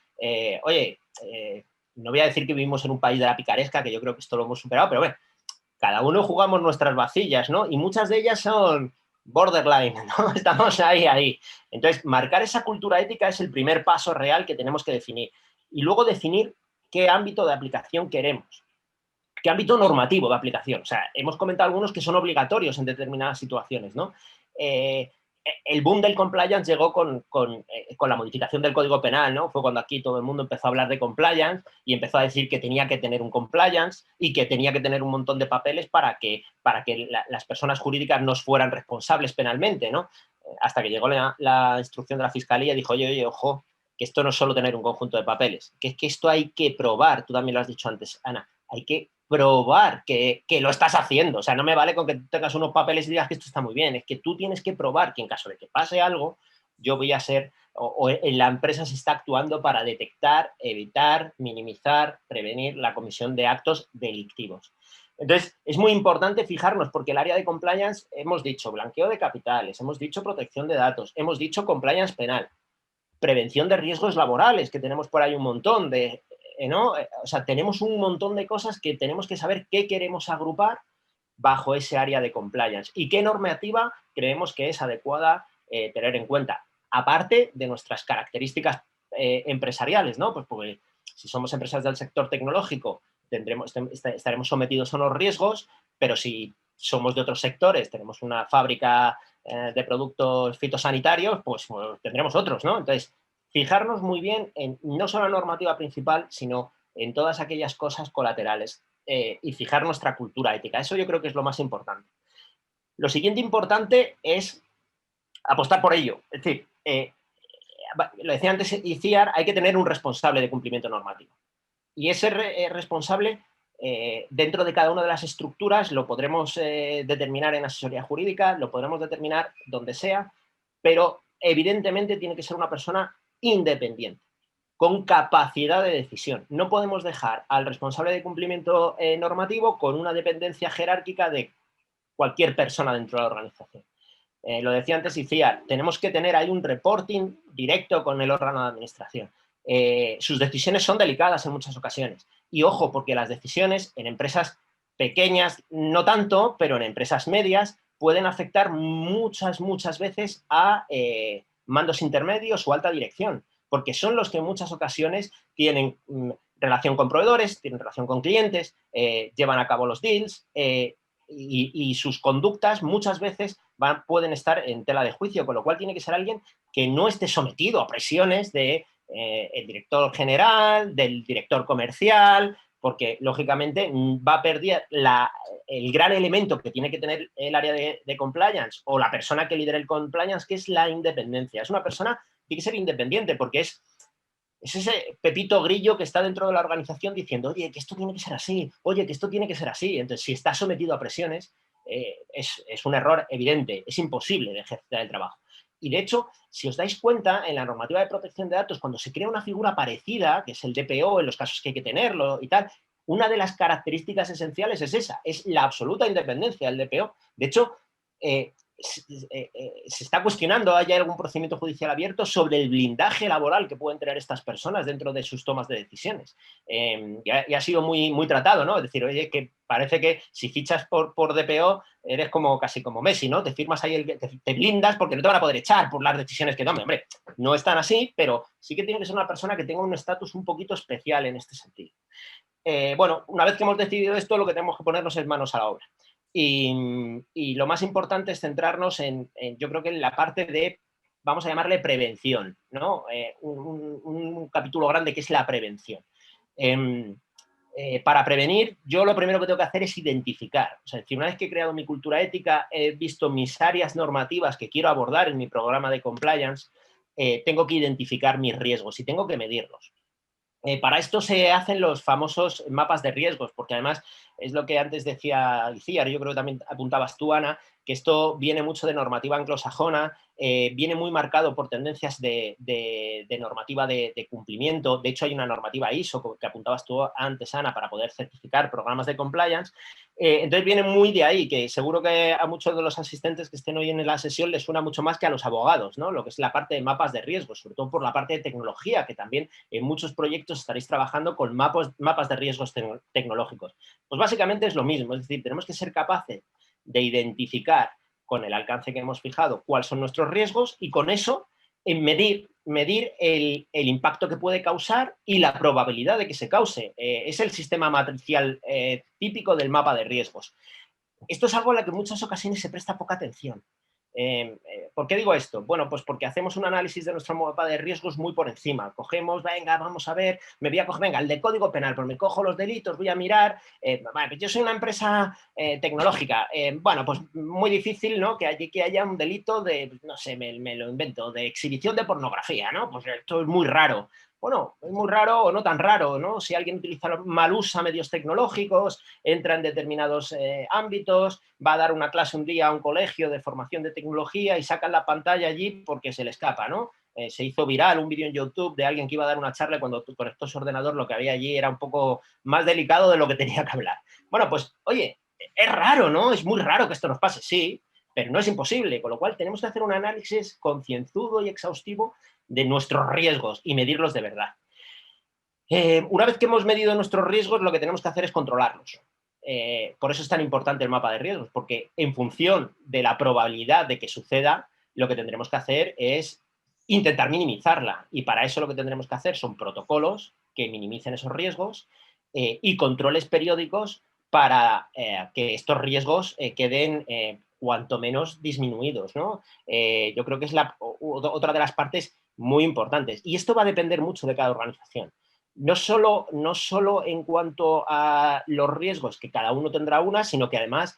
No voy a decir que vivimos en un país de la picaresca, que yo creo que esto lo hemos superado, pero bueno, cada uno jugamos nuestras vacillas, ¿no? Y muchas de ellas son borderline, ¿no? Estamos ahí. Entonces, marcar esa cultura ética es el primer paso real que tenemos que definir. Y luego definir qué ámbito de aplicación queremos. ¿Qué ámbito normativo de aplicación? O sea, hemos comentado algunos que son obligatorios en determinadas situaciones, ¿no? El boom del compliance llegó con la modificación del Código Penal, ¿no? Fue cuando aquí todo el mundo empezó a hablar de compliance y empezó a decir que tenía que tener un compliance y que tenía que tener un montón de papeles para que las personas jurídicas no fueran responsables penalmente, ¿no? Hasta que llegó la instrucción de la Fiscalía y dijo, oye, ojo, que esto no es solo tener un conjunto de papeles, que es que esto hay que probar, tú también lo has dicho antes, Ana, hay que probar que lo estás haciendo. O sea, no me vale con que tengas unos papeles y digas que esto está muy bien, es que tú tienes que probar que en caso de que pase algo, yo voy a ser, o en la empresa se está actuando para detectar, evitar, minimizar, prevenir la comisión de actos delictivos. Entonces, es muy importante fijarnos porque el área de compliance, hemos dicho blanqueo de capitales, hemos dicho protección de datos, hemos dicho compliance penal, prevención de riesgos laborales, que tenemos por ahí un montón de, ¿no? O sea, tenemos un montón de cosas que tenemos que saber qué queremos agrupar bajo ese área de compliance y qué normativa creemos que es adecuada tener en cuenta, aparte de nuestras características empresariales, ¿no? Pues porque si somos empresas del sector tecnológico, estaremos sometidos a unos riesgos, pero si somos de otros sectores, tenemos una fábrica de productos fitosanitarios, pues tendremos otros, ¿no? Entonces, fijarnos muy bien en no solo la normativa principal, sino en todas aquellas cosas colaterales y fijar nuestra cultura ética. Eso yo creo que es lo más importante. Lo siguiente importante es apostar por ello. Es decir, lo decía antes ICIAR, hay que tener un responsable de cumplimiento normativo. Y ese responsable, dentro de cada una de las estructuras, lo podremos determinar en asesoría jurídica, lo podremos determinar donde sea, pero evidentemente tiene que ser una persona independiente, con capacidad de decisión. No podemos dejar al responsable de cumplimiento normativo con una dependencia jerárquica de cualquier persona dentro de la organización. Lo decía antes ICIAR, tenemos que tener ahí un reporting directo con el órgano de administración. Sus decisiones son delicadas en muchas ocasiones. Y ojo, porque las decisiones en empresas pequeñas, no tanto, pero en empresas medias, pueden afectar muchas veces a mandos intermedios o alta dirección, porque son los que en muchas ocasiones tienen relación con proveedores, tienen relación con clientes, llevan a cabo los deals y sus conductas muchas veces pueden estar en tela de juicio, con lo cual tiene que ser alguien que no esté sometido a presiones de el director general, del director comercial, porque lógicamente va a perder el gran elemento que tiene que tener el área de compliance o la persona que lidera el compliance, que es la independencia. Es una persona que tiene que ser independiente porque es ese Pepito Grillo que está dentro de la organización diciendo, oye, que esto tiene que ser así, oye, que esto tiene que ser así. Entonces, si está sometido a presiones, es un error evidente, es imposible de ejercer el trabajo. Y de hecho, si os dais cuenta, en la normativa de protección de datos, cuando se crea una figura parecida, que es el DPO, en los casos que hay que tenerlo y tal, una de las características esenciales es esa, es la absoluta independencia del DPO. De hecho, se está cuestionando, ¿hay algún procedimiento judicial abierto sobre el blindaje laboral que pueden tener estas personas dentro de sus tomas de decisiones? Y ha sido muy tratado, ¿no? Es decir, oye, que parece que si fichas por DPO eres casi como Messi, ¿no? Te firmas ahí, te blindas porque no te van a poder echar por las decisiones que tomen. Hombre, no es tan así, pero sí que tiene que ser una persona que tenga un estatus un poquito especial en este sentido. Bueno, una vez que hemos decidido esto, lo que tenemos que ponernos es manos a la obra. Y lo más importante es centrarnos yo creo que en la parte de, vamos a llamarle prevención, ¿no? Un capítulo grande que es la prevención. Para prevenir, yo lo primero que tengo que hacer es identificar. O sea, una vez que he creado mi cultura ética, he visto mis áreas normativas que quiero abordar en mi programa de compliance, tengo que identificar mis riesgos y tengo que medirlos. Para esto se hacen los famosos mapas de riesgos, porque además es lo que antes decía ICIAR, yo creo que también apuntabas tú, Ana, que esto viene mucho de normativa anglosajona, viene muy marcado por tendencias de normativa de cumplimiento. De hecho, hay una normativa ISO que apuntabas tú antes, Ana, para poder certificar programas de compliance. Entonces viene muy de ahí, que seguro que a muchos de los asistentes que estén hoy en la sesión les suena mucho más que a los abogados, ¿no? Lo que es la parte de mapas de riesgos, sobre todo por la parte de tecnología, que también en muchos proyectos estaréis trabajando con mapas de riesgos tecnológicos. Pues básicamente es lo mismo, es decir, tenemos que ser capaces de identificar con el alcance que hemos fijado cuáles son nuestros riesgos y con eso medir el impacto que puede causar y la probabilidad de que se cause. Es el sistema matricial típico del mapa de riesgos. Esto es algo a lo que en muchas ocasiones se presta poca atención. ¿Por qué digo esto? Bueno, pues porque hacemos un análisis de nuestro mapa de riesgos muy por encima. Cogemos, venga, vamos a ver, me voy a coger, venga, el de código penal, pues me cojo los delitos, voy a mirar. Vale, yo soy una empresa tecnológica. Bueno, pues muy difícil, ¿no? Que haya un delito de, no sé, me lo invento, de exhibición de pornografía, ¿no? Pues esto es muy raro. Bueno, es muy raro o no tan raro, ¿no? Si alguien mal usa medios tecnológicos, entra en determinados ámbitos, va a dar una clase un día a un colegio de formación de tecnología y sacan la pantalla allí porque se le escapa, ¿no? Se hizo viral un vídeo en YouTube de alguien que iba a dar una charla y cuando conectó su ordenador lo que había allí era un poco más delicado de lo que tenía que hablar. Bueno, pues, oye, es raro, ¿no? Es muy raro que esto nos pase, sí, pero no es imposible, con lo cual tenemos que hacer un análisis concienzudo y exhaustivo de nuestros riesgos y medirlos de verdad. Una vez que hemos medido nuestros riesgos, lo que tenemos que hacer es controlarlos. Por eso es tan importante el mapa de riesgos, porque en función de la probabilidad de que suceda, lo que tendremos que hacer es intentar minimizarla. Y para eso lo que tendremos que hacer son protocolos que minimicen esos riesgos y controles periódicos para que estos riesgos queden cuanto menos disminuidos, ¿no? Yo creo que es otra de las partes muy importantes. Y esto va a depender mucho de cada organización. No solo en cuanto a los riesgos, que cada uno tendrá una, sino que además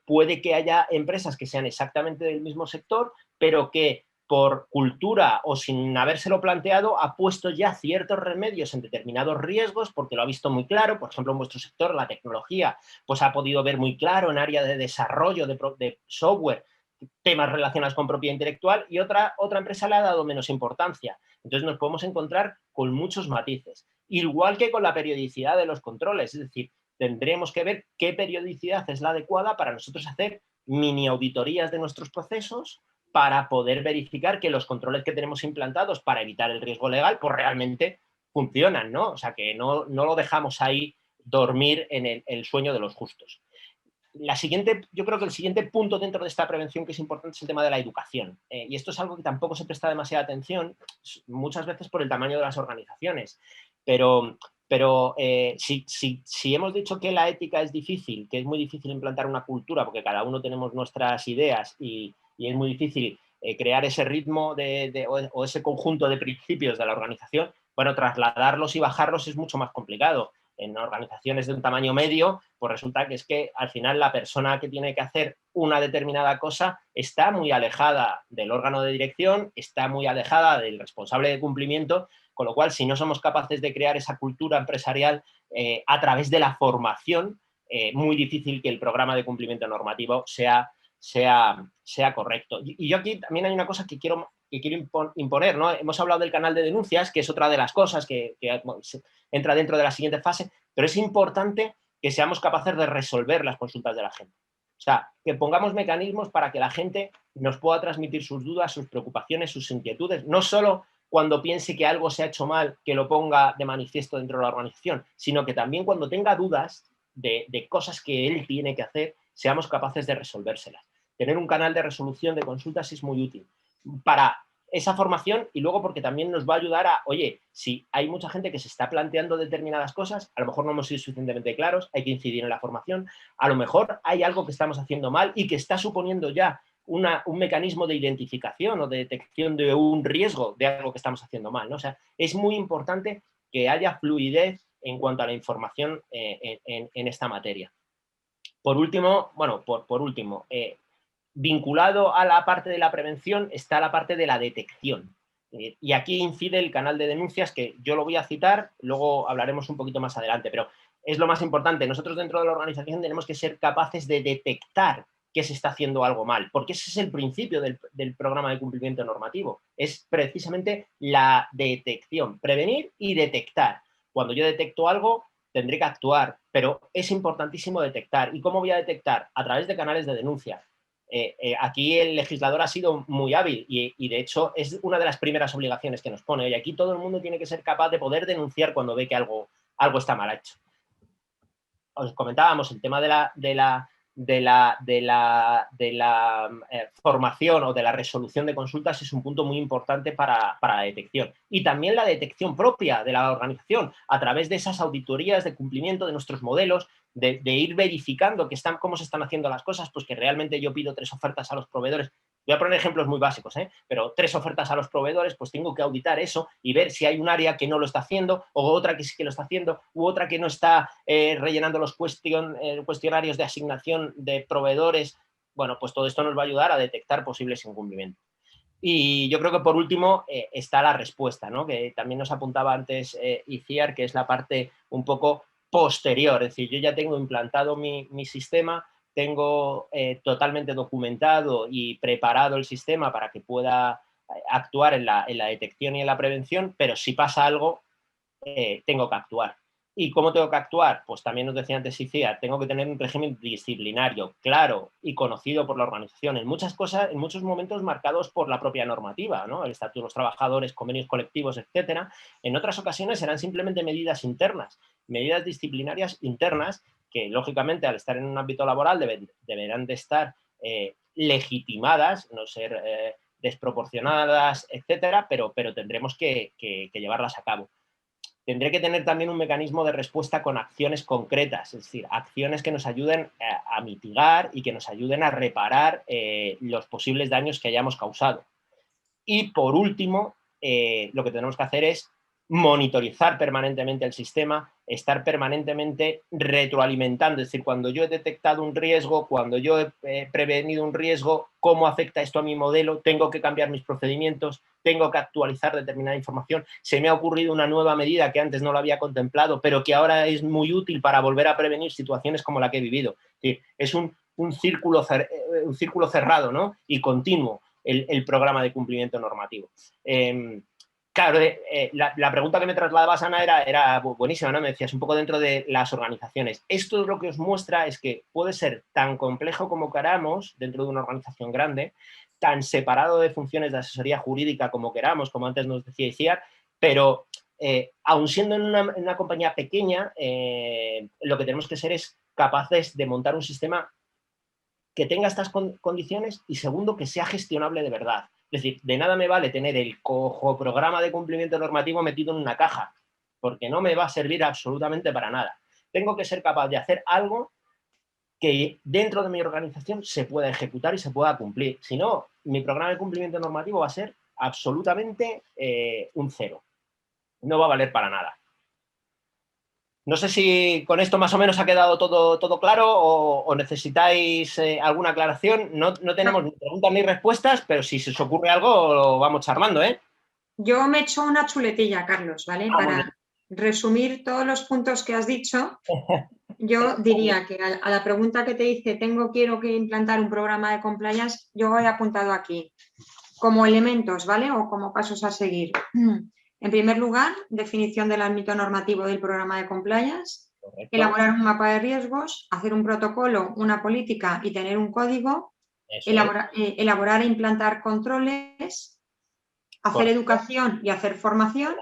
puede que haya empresas que sean exactamente del mismo sector, pero que por cultura o sin habérselo planteado ha puesto ya ciertos remedios en determinados riesgos porque lo ha visto muy claro. Por ejemplo, en vuestro sector, la tecnología, pues ha podido ver muy claro en área de desarrollo de software temas relacionados con propiedad intelectual y otra empresa le ha dado menos importancia. Entonces nos podemos encontrar con muchos matices. Igual que con la periodicidad de los controles, es decir, tendremos que ver qué periodicidad es la adecuada para nosotros hacer mini auditorías de nuestros procesos para poder verificar que los controles que tenemos implantados para evitar el riesgo legal pues realmente funcionan, ¿no? O sea, que no lo dejamos ahí dormir en el sueño de los justos. Yo creo que el siguiente punto dentro de esta prevención que es importante es el tema de la educación. Y esto es algo que tampoco se presta demasiada atención, muchas veces por el tamaño de las organizaciones. Pero si hemos dicho que la ética es difícil, que es muy difícil implantar una cultura, porque cada uno tenemos nuestras ideas y es muy difícil crear ese ritmo o ese conjunto de principios de la organización, bueno, trasladarlos y bajarlos es mucho más complicado. En organizaciones de un tamaño medio, pues resulta que es que al final la persona que tiene que hacer una determinada cosa está muy alejada del órgano de dirección, está muy alejada del responsable de cumplimiento, con lo cual si no somos capaces de crear esa cultura empresarial a través de la formación, muy difícil que el programa de cumplimiento normativo sea correcto. Y yo aquí también hay una cosa que quiero imponer, ¿no? Hemos hablado del canal de denuncias, que es otra de las cosas que entra dentro de la siguiente fase, pero es importante que seamos capaces de resolver las consultas de la gente. O sea, que pongamos mecanismos para que la gente nos pueda transmitir sus dudas, sus preocupaciones, sus inquietudes, no solo cuando piense que algo se ha hecho mal, que lo ponga de manifiesto dentro de la organización, sino que también cuando tenga dudas de cosas que él tiene que hacer, seamos capaces de resolvérselas. Tener un canal de resolución de consultas es muy útil para esa formación y luego porque también nos va a ayudar a, oye, si hay mucha gente que se está planteando determinadas cosas, a lo mejor no hemos sido suficientemente claros, hay que incidir en la formación, a lo mejor hay algo que estamos haciendo mal y que está suponiendo ya un mecanismo de identificación o de detección de un riesgo de algo que estamos haciendo mal, ¿no? O sea, es muy importante que haya fluidez en cuanto a la información en esta materia. Por último, vinculado a la parte de la prevención está la parte de la detección. Y aquí incide el canal de denuncias, que yo lo voy a citar, luego hablaremos un poquito más adelante, pero es lo más importante. Nosotros dentro de la organización tenemos que ser capaces de detectar que se está haciendo algo mal, porque ese es el principio del programa de cumplimiento normativo. Es precisamente la detección, prevenir y detectar. Cuando yo detecto algo, tendré que actuar, pero es importantísimo detectar. ¿Y cómo voy a detectar? A través de canales de denuncia. Aquí el legislador ha sido muy hábil y de hecho es una de las primeras obligaciones que nos pone. Y aquí todo el mundo tiene que ser capaz de poder denunciar cuando ve que algo está mal hecho. Os comentábamos el tema de la formación o de la resolución de consultas es un punto muy importante para la detección. Y también la detección propia de la organización a través de esas auditorías de cumplimiento de nuestros modelos, de ir verificando cómo se están haciendo las cosas, pues que realmente yo pido 3 ofertas a los proveedores Voy a poner ejemplos muy básicos, pero 3 ofertas a los proveedores, pues tengo que auditar eso y ver si hay un área que no lo está haciendo, o otra que sí que lo está haciendo, u otra que no está rellenando los cuestionarios de asignación de proveedores. Bueno, pues todo esto nos va a ayudar a detectar posibles incumplimientos. Y yo creo que por último está la respuesta, ¿no? Que también nos apuntaba antes Iciar, que es la parte un poco posterior. Es decir, yo ya tengo implantado mi sistema, tengo totalmente documentado y preparado el sistema para que pueda actuar en la detección y en la prevención, pero si pasa algo, tengo que actuar. ¿Y cómo tengo que actuar? Pues también nos decía antes Iciar, tengo que tener un régimen disciplinario claro y conocido por la organización. En muchas cosas, en muchos momentos marcados por la propia normativa, ¿no? El estatuto de los trabajadores, convenios colectivos, etcétera. En otras ocasiones serán simplemente medidas internas, medidas disciplinarias internas que, lógicamente, al estar en un ámbito laboral deberán de estar legitimadas, no ser desproporcionadas, etcétera, pero tendremos que llevarlas a cabo. Tendré que tener también un mecanismo de respuesta con acciones concretas, es decir, acciones que nos ayuden a mitigar y que nos ayuden a reparar los posibles daños que hayamos causado. Y por último, lo que tenemos que hacer es monitorizar permanentemente el sistema, estar permanentemente retroalimentando, es decir, cuando yo he detectado un riesgo, cuando yo he prevenido un riesgo, cómo afecta esto a mi modelo, tengo que cambiar mis procedimientos, tengo que actualizar determinada información, se me ha ocurrido una nueva medida que antes no lo había contemplado, pero que ahora es muy útil para volver a prevenir situaciones como la que he vivido. Es un círculo cerrado, ¿no? Y continuo el programa de cumplimiento normativo. Claro, la pregunta que me trasladabas, Ana, era buenísima, ¿no? Me decías un poco dentro de las organizaciones. Esto lo que os muestra es que puede ser tan complejo como queramos dentro de una organización grande, tan separado de funciones de asesoría jurídica como queramos, como antes nos decía Iciar, pero aun siendo en una compañía pequeña, lo que tenemos que ser es capaces de montar un sistema que tenga estas condiciones y, segundo, que sea gestionable de verdad. Es decir, de nada me vale tener el cojo programa de cumplimiento normativo metido en una caja, porque no me va a servir absolutamente para nada. Tengo que ser capaz de hacer algo que dentro de mi organización se pueda ejecutar y se pueda cumplir. Si no, mi programa de cumplimiento normativo va a ser absolutamente un cero. No va a valer para nada. No sé si con esto más o menos ha quedado todo claro o necesitáis alguna aclaración. No tenemos ni preguntas ni respuestas, pero si se os ocurre algo lo vamos charlando, ¿eh? Yo me echo una chuletilla, Carlos, ¿vale? Para resumir todos los puntos que has dicho, yo diría que a la pregunta que te hice, quiero que implantar un programa de compliance, yo he apuntado aquí como elementos, ¿vale? O como pasos a seguir. En primer lugar, definición del ámbito normativo del programa de compliance. Correcto. Elaborar un mapa de riesgos, hacer un protocolo, una política y tener un código. Elaborar e implantar controles, hacer educación y hacer formación.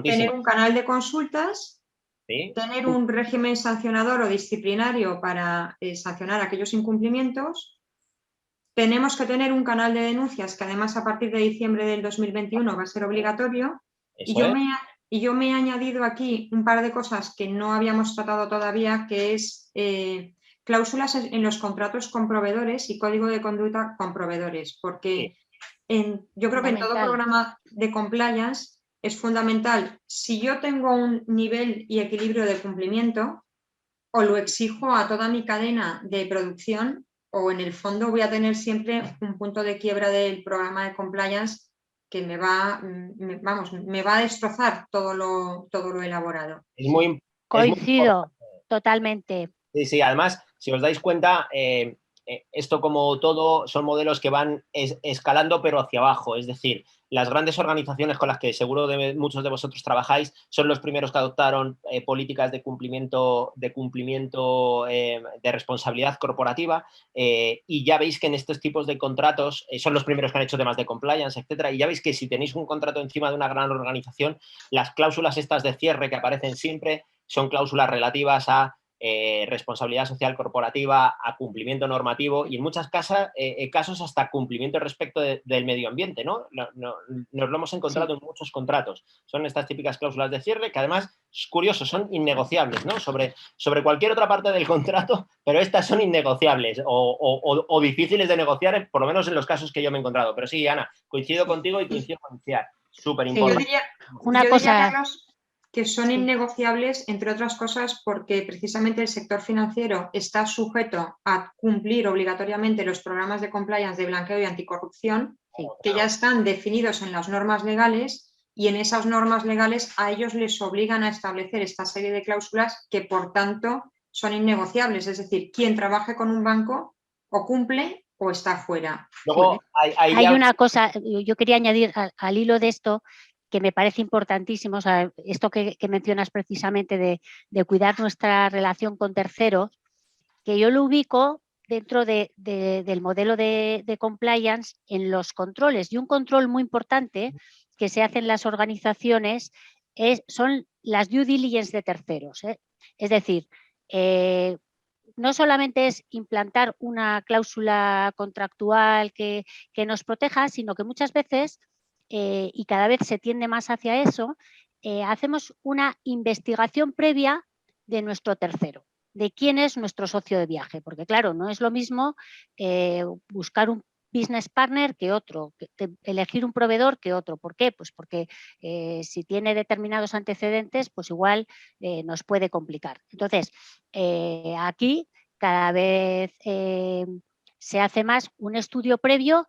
Tener un canal de consultas. ¿Sí? Tener un régimen sancionador o disciplinario para sancionar aquellos incumplimientos. Tenemos que tener un canal de denuncias que además a partir de diciembre del 2021 va a ser obligatorio. Y yo me he añadido aquí un par de cosas que no habíamos tratado todavía, que es cláusulas en los contratos con proveedores y código de conducta con proveedores, porque yo creo que en todo programa de compliance es fundamental. Si yo tengo un nivel y equilibrio de cumplimiento, o lo exijo a toda mi cadena de producción, o en el fondo voy a tener siempre un punto de quiebra del programa de compliance que me va a destrozar todo lo elaborado. Coincido totalmente. Sí, además, si os dais cuenta, esto como todo son modelos que van escalando pero hacia abajo, es decir, las grandes organizaciones con las que seguro muchos de vosotros trabajáis son los primeros que adoptaron políticas de cumplimiento de responsabilidad corporativa y ya veis que en estos tipos de contratos son los primeros que han hecho temas de compliance, etcétera, y ya veis que si tenéis un contrato encima de una gran organización, las cláusulas estas de cierre que aparecen siempre son cláusulas relativas a responsabilidad social corporativa a cumplimiento normativo y en muchos casos hasta cumplimiento respecto del medio ambiente, ¿no? Nos lo hemos encontrado en muchos contratos. Son estas típicas cláusulas de cierre que además, es curioso, son innegociables, ¿no? Sobre cualquier otra parte del contrato, pero estas son innegociables o difíciles de negociar, por lo menos en los casos que yo me he encontrado. Pero sí, Ana, coincido contigo y coincido con Ciar. Súper importante. Yo diría, Carlos, que son innegociables, entre otras cosas, porque precisamente el sector financiero está sujeto a cumplir obligatoriamente los programas de compliance de blanqueo y anticorrupción, que ya están definidos en las normas legales, y en esas normas legales a ellos les obligan a establecer esta serie de cláusulas que, por tanto, son innegociables. Es decir, quien trabaje con un banco o cumple o está fuera. Luego, hay una cosa, yo quería añadir al hilo de esto, que me parece importantísimo, o sea, esto que mencionas precisamente de cuidar nuestra relación con terceros, que yo lo ubico dentro del modelo de compliance en los controles. Y un control muy importante que se hace en las organizaciones son las due diligence de terceros. Es decir, no solamente es implantar una cláusula contractual que nos proteja, sino que muchas veces, y cada vez se tiende más hacia eso, hacemos una investigación previa de nuestro tercero, de quién es nuestro socio de viaje, porque claro, no es lo mismo buscar un business partner que otro, elegir un proveedor que otro. ¿Por qué? Pues porque si tiene determinados antecedentes, pues igual nos puede complicar. Entonces, aquí cada vez se hace más un estudio previo,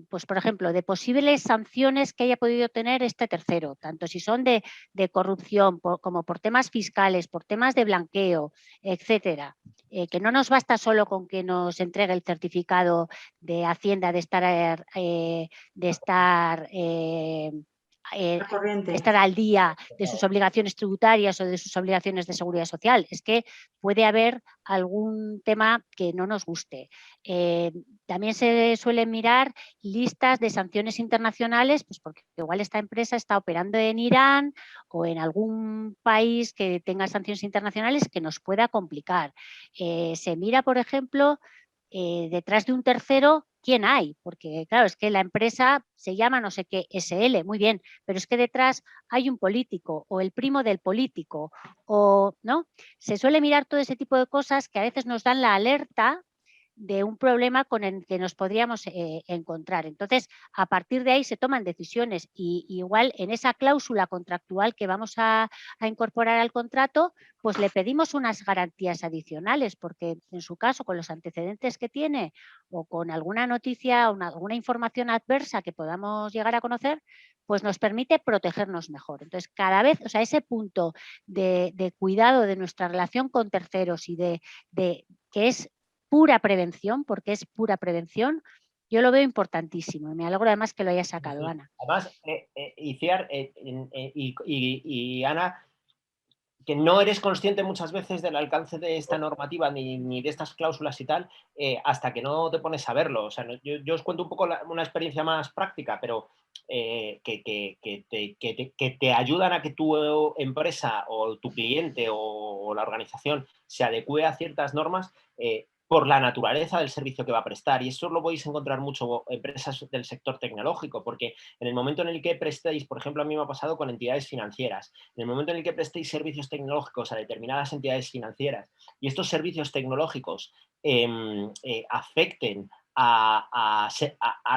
pues por ejemplo, de posibles sanciones que haya podido tener este tercero, tanto si son de corrupción como por temas fiscales, por temas de blanqueo, etcétera. Que no nos basta solo con que nos entregue el certificado de Hacienda de estar al día de sus obligaciones tributarias o de sus obligaciones de seguridad social. Es que puede haber algún tema que no nos guste. También se suelen mirar listas de sanciones internacionales, pues porque igual esta empresa está operando en Irán o en algún país que tenga sanciones internacionales que nos pueda complicar. Se mira, por ejemplo, detrás de un tercero, ¿quién hay? Porque claro, es que la empresa se llama no sé qué SL, muy bien, pero es que detrás hay un político o el primo del político, o ¿no? Se suele mirar todo ese tipo de cosas que a veces nos dan la alerta de un problema con el que nos podríamos encontrar. Entonces, a partir de ahí se toman decisiones y igual en esa cláusula contractual que vamos a incorporar al contrato, pues le pedimos unas garantías adicionales, porque en su caso, con los antecedentes que tiene o con alguna noticia o alguna información adversa que podamos llegar a conocer, pues nos permite protegernos mejor. Entonces, cada vez, o sea, ese punto de cuidado de nuestra relación con terceros y de que es pura prevención, porque es pura prevención, yo lo veo importantísimo y me alegro además que lo haya sacado, sí. Ana. Además, Iciar y Ana, que no eres consciente muchas veces del alcance de esta normativa ni de estas cláusulas y tal, hasta que no te pones a verlo. O sea, yo os cuento un poco una experiencia más práctica, pero que te ayudan a que tu empresa o tu cliente o la organización se adecue a ciertas normas por la naturaleza del servicio que va a prestar. Y eso lo podéis encontrar mucho en empresas del sector tecnológico, porque en el momento en el que prestéis, por ejemplo, a mí me ha pasado con entidades financieras, en el momento en el que prestéis servicios tecnológicos a determinadas entidades financieras y estos servicios tecnológicos afecten a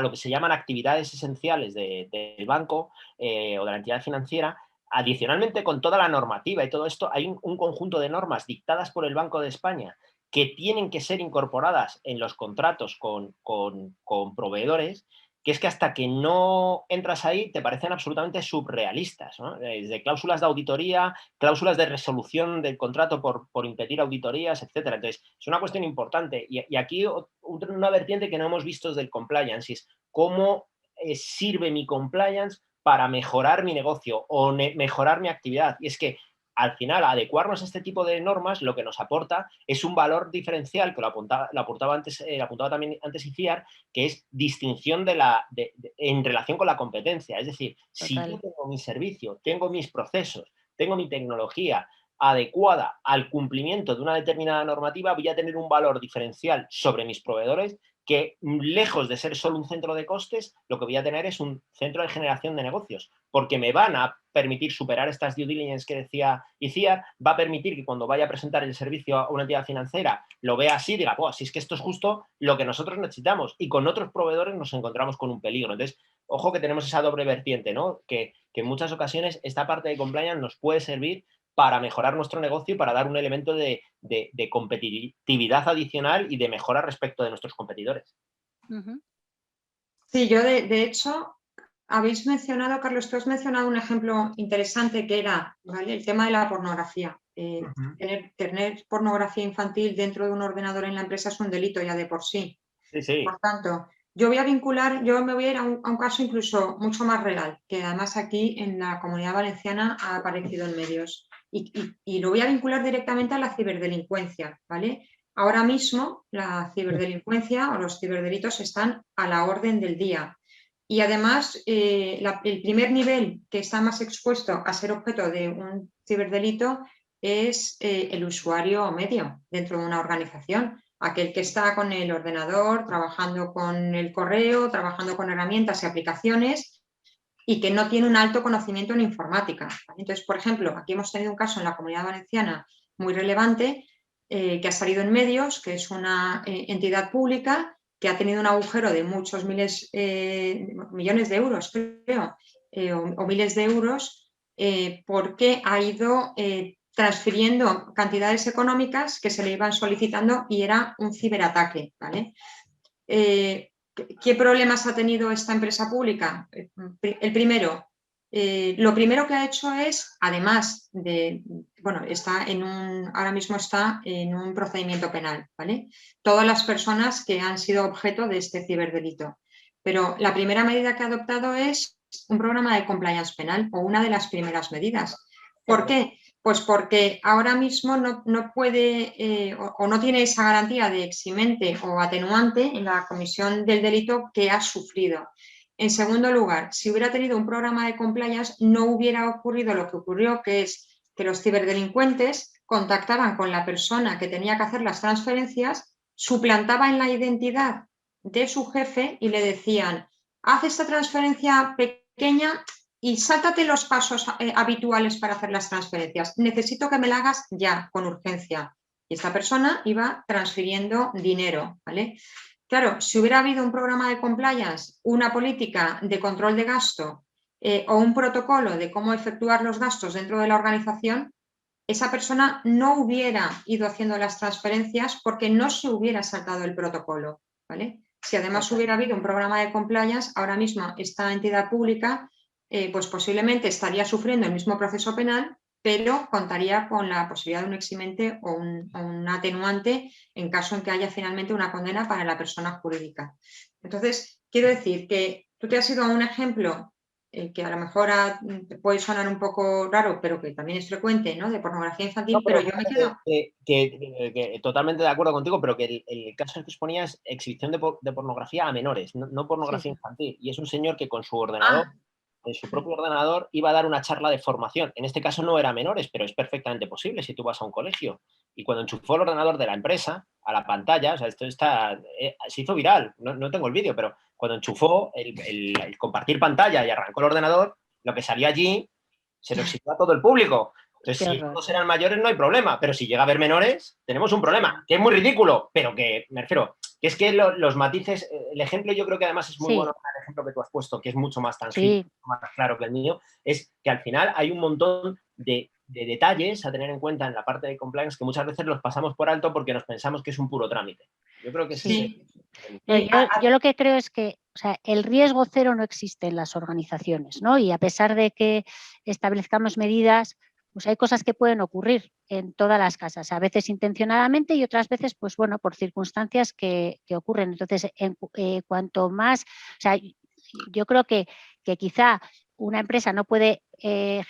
lo que se llaman actividades esenciales del banco o de la entidad financiera, adicionalmente con toda la normativa y todo esto, hay un conjunto de normas dictadas por el Banco de España que tienen que ser incorporadas en los contratos con proveedores, que es que hasta que no entras ahí te parecen absolutamente surrealistas, ¿no? Desde cláusulas de auditoría, cláusulas de resolución del contrato por impedir auditorías, etcétera. Entonces, es una cuestión importante. Y aquí una vertiente que no hemos visto es del compliance, es cómo sirve mi compliance para mejorar mi negocio o mejorar mi actividad. Y es que al final, adecuarnos a este tipo de normas lo que nos aporta es un valor diferencial, que lo apuntaba también antes Iciar, que es distinción en relación con la competencia. Es decir, si yo tengo mi servicio, tengo mis procesos, tengo mi tecnología, adecuada al cumplimiento de una determinada normativa, voy a tener un valor diferencial sobre mis proveedores que, lejos de ser solo un centro de costes, lo que voy a tener es un centro de generación de negocios, porque me van a permitir superar estas due diligence que decía Iciar, va a permitir que cuando vaya a presentar el servicio a una entidad financiera lo vea así y diga, pues si es que esto es justo lo que nosotros necesitamos, y con otros proveedores nos encontramos con un peligro. Entonces, ojo que tenemos esa doble vertiente, ¿no? Que en muchas ocasiones esta parte de compliance nos puede servir para mejorar nuestro negocio y para dar un elemento de competitividad adicional y de mejora respecto de nuestros competidores. Sí, yo de hecho, habéis mencionado, Carlos, tú has mencionado un ejemplo interesante que era, ¿vale?, el tema de la pornografía. Tener pornografía infantil dentro de un ordenador en la empresa es un delito ya de por sí. Sí. Por tanto, yo me voy a ir a un caso incluso mucho más real, que además aquí en la Comunidad Valenciana ha aparecido en medios. Y lo voy a vincular directamente a la ciberdelincuencia, ¿vale? Ahora mismo la ciberdelincuencia o los ciberdelitos están a la orden del día. Y además, el primer nivel que está más expuesto a ser objeto de un ciberdelito es el usuario medio dentro de una organización. Aquel que está con el ordenador, trabajando con el correo, trabajando con herramientas y aplicaciones y que no tiene un alto conocimiento en informática. Entonces, por ejemplo, aquí hemos tenido un caso en la Comunidad Valenciana muy relevante que ha salido en medios, que es una entidad pública que ha tenido un agujero de muchos millones de euros, creo, o miles de euros, porque ha ido transfiriendo cantidades económicas que se le iban solicitando y era un ciberataque, ¿vale? ¿Qué problemas ha tenido esta empresa pública? El primero, lo primero que ha hecho es, además de, bueno, ahora mismo está en un procedimiento penal, ¿vale? Todas las personas que han sido objeto de este ciberdelito. Pero la primera medida que ha adoptado es un programa de compliance penal, o una de las primeras medidas. ¿Por qué? Pues porque ahora mismo no puede o no tiene esa garantía de eximente o atenuante en la comisión del delito que ha sufrido. En segundo lugar, si hubiera tenido un programa de compliance, no hubiera ocurrido lo que ocurrió, que es que los ciberdelincuentes contactaban con la persona que tenía que hacer las transferencias, suplantaban la identidad de su jefe y le decían, haz esta transferencia pequeña y sáltate los pasos habituales para hacer las transferencias. Necesito que me la hagas ya, con urgencia. Y esta persona iba transfiriendo dinero, ¿vale? Claro, si hubiera habido un programa de compliance, una política de control de gasto o un protocolo de cómo efectuar los gastos dentro de la organización, esa persona no hubiera ido haciendo las transferencias porque no se hubiera saltado el protocolo, ¿vale? Si además hubiera habido un programa de compliance, ahora mismo esta entidad pública pues posiblemente estaría sufriendo el mismo proceso penal, pero contaría con la posibilidad de un eximente o un atenuante en caso en que haya finalmente una condena para la persona jurídica. Entonces, quiero decir que tú te has ido a un ejemplo que a lo mejor te puede sonar un poco raro, pero que también es frecuente, ¿no?, de pornografía infantil, pero yo me quedo... Totalmente de acuerdo contigo, pero que el caso que exponía es exhibición de pornografía a menores, no pornografía infantil. Y es un señor que con su ordenador, en su propio ordenador, iba a dar una charla de formación. En este caso no era a menores, pero es perfectamente posible si tú vas a un colegio. Y cuando enchufó el ordenador de la empresa a la pantalla, o sea, esto se hizo viral, no tengo el vídeo, pero cuando enchufó el compartir pantalla y arrancó el ordenador, lo que salía allí se lo exigió a todo el público. Entonces, si todos eran mayores no hay problema, pero si llega a haber menores, tenemos un problema, que es muy ridículo, pero que, me refiero, que es que los matices, el ejemplo yo creo que además es muy bueno, el ejemplo que tú has puesto, que es mucho más tangible, más claro que el mío, es que al final hay un montón de detalles a tener en cuenta en la parte de compliance que muchas veces los pasamos por alto porque nos pensamos que es un puro trámite. Yo creo que sí. Yo lo que creo es que, o sea, el riesgo cero no existe en las organizaciones, ¿no? Y a pesar de que establezcamos medidas, pues hay cosas que pueden ocurrir en todas las casas, a veces intencionadamente y otras veces, pues bueno, por circunstancias que ocurren. Entonces, cuanto más, o sea, yo creo que quizá una empresa no puede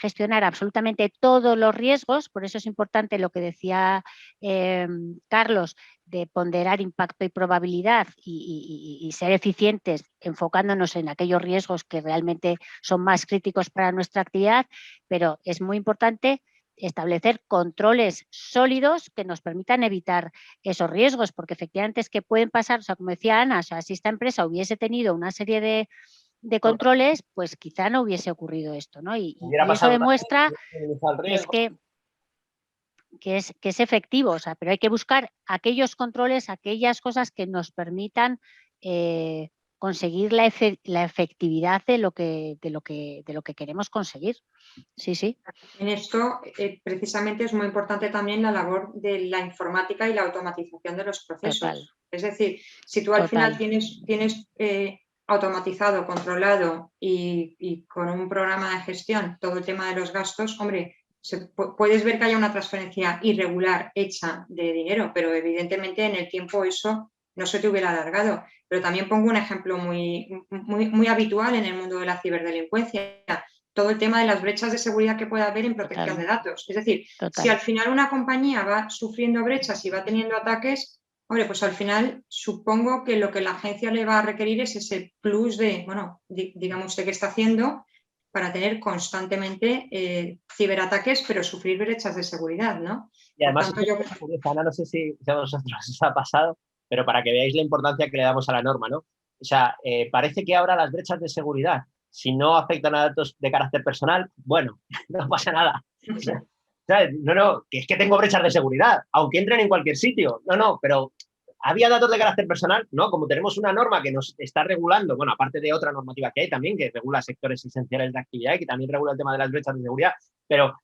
gestionar absolutamente todos los riesgos, por eso es importante lo que decía Carlos, de ponderar impacto y probabilidad y ser eficientes enfocándonos en aquellos riesgos que realmente son más críticos para nuestra actividad, pero es muy importante establecer controles sólidos que nos permitan evitar esos riesgos, porque efectivamente es que pueden pasar, o sea, como decía Ana, o sea, si esta empresa hubiese tenido una serie de controles, pues quizá no hubiese ocurrido esto, ¿no? Y eso demuestra que es efectivo, o sea, pero hay que buscar aquellos controles, aquellas cosas que nos permitan conseguir la efectividad de lo que queremos conseguir. Sí, sí. En esto, precisamente, es muy importante también la labor de la informática y la automatización de los procesos. Total. Es decir, si tú al final tienes automatizado, controlado y con un programa de gestión todo el tema de los gastos, hombre, puedes ver que haya una transferencia irregular hecha de dinero, pero evidentemente en el tiempo eso no se te hubiera alargado. Pero también pongo un ejemplo muy habitual en el mundo de la ciberdelincuencia. Todo el tema de las brechas de seguridad que pueda haber en protección de datos. Es decir, si al final una compañía va sufriendo brechas y va teniendo ataques, hombre, pues al final supongo que lo que la agencia le va a requerir es ese plus de, bueno, digamos usted qué está haciendo para tener constantemente ciberataques, pero sufrir brechas de seguridad, ¿no? Y además, Ana, no sé si a vosotros os ha pasado, pero para que veáis la importancia que le damos a la norma, ¿no? O sea, parece que ahora las brechas de seguridad, si no afectan a datos de carácter personal, bueno, no pasa nada. O sea, no, que es que tengo brechas de seguridad, aunque entren en cualquier sitio. No, pero ¿había datos de carácter personal? No, como tenemos una norma que nos está regulando, bueno, aparte de otra normativa que hay también, que regula sectores esenciales de actividad y que también regula el tema de las brechas de seguridad, pero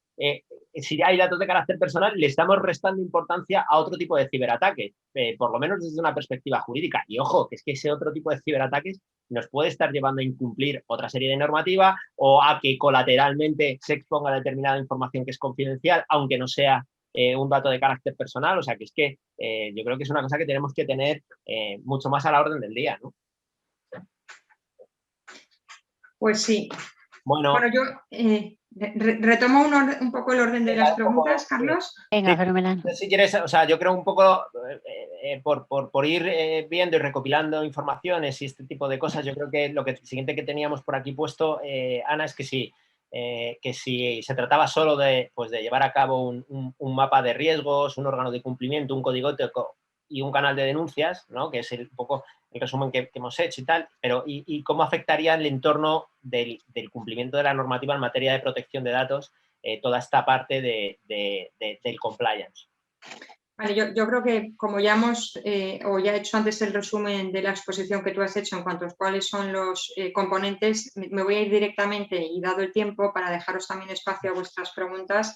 si hay datos de carácter personal, le estamos restando importancia a otro tipo de ciberataques, por lo menos desde una perspectiva jurídica. Y ojo, que es que ese otro tipo de ciberataques nos puede estar llevando a incumplir otra serie de normativa o a que colateralmente se exponga determinada información que es confidencial, aunque no sea un dato de carácter personal. O sea, que es que yo creo que es una cosa que tenemos que tener mucho más a la orden del día, ¿no? Pues sí. Bueno, yo retomo un poco el orden de las preguntas, Carlos. Venga, fenomenal. Si quieres, o sea, yo creo un poco por ir viendo y recopilando informaciones y este tipo de cosas, yo creo que lo siguiente que teníamos por aquí puesto, Ana, es que si se trataba solo de llevar a cabo un mapa de riesgos, un órgano de cumplimiento, un código ético y un canal de denuncias, ¿no? Que es un poco el resumen que hemos hecho y tal, pero ¿y cómo afectaría el entorno del cumplimiento de la normativa en materia de protección de datos toda esta parte del compliance? Vale, yo creo que como ya ya he hecho antes el resumen de la exposición que tú has hecho en cuanto a cuáles son los componentes, me voy a ir directamente y dado el tiempo para dejaros también espacio a vuestras preguntas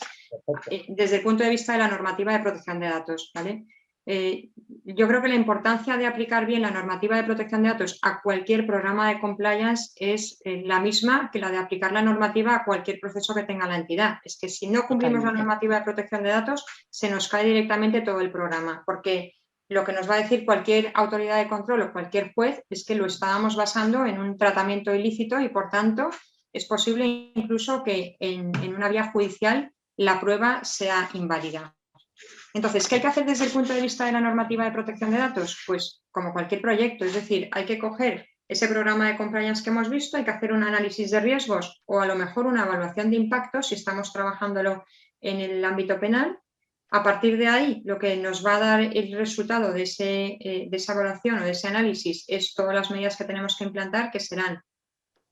desde el punto de vista de la normativa de protección de datos, ¿vale? Yo creo que la importancia de aplicar bien la normativa de protección de datos a cualquier programa de compliance es la misma que la de aplicar la normativa a cualquier proceso que tenga la entidad. Es que si no cumplimos la normativa de protección de datos, se nos cae directamente todo el programa, porque lo que nos va a decir cualquier autoridad de control o cualquier juez es que lo estábamos basando en un tratamiento ilícito y, por tanto, es posible incluso que en una vía judicial la prueba sea inválida. Entonces, ¿qué hay que hacer desde el punto de vista de la normativa de protección de datos? Pues como cualquier proyecto, es decir, hay que coger ese programa de compliance que hemos visto, hay que hacer un análisis de riesgos o a lo mejor una evaluación de impacto si estamos trabajándolo en el ámbito penal. A partir de ahí, lo que nos va a dar el resultado de esa evaluación o de ese análisis es todas las medidas que tenemos que implantar, que serán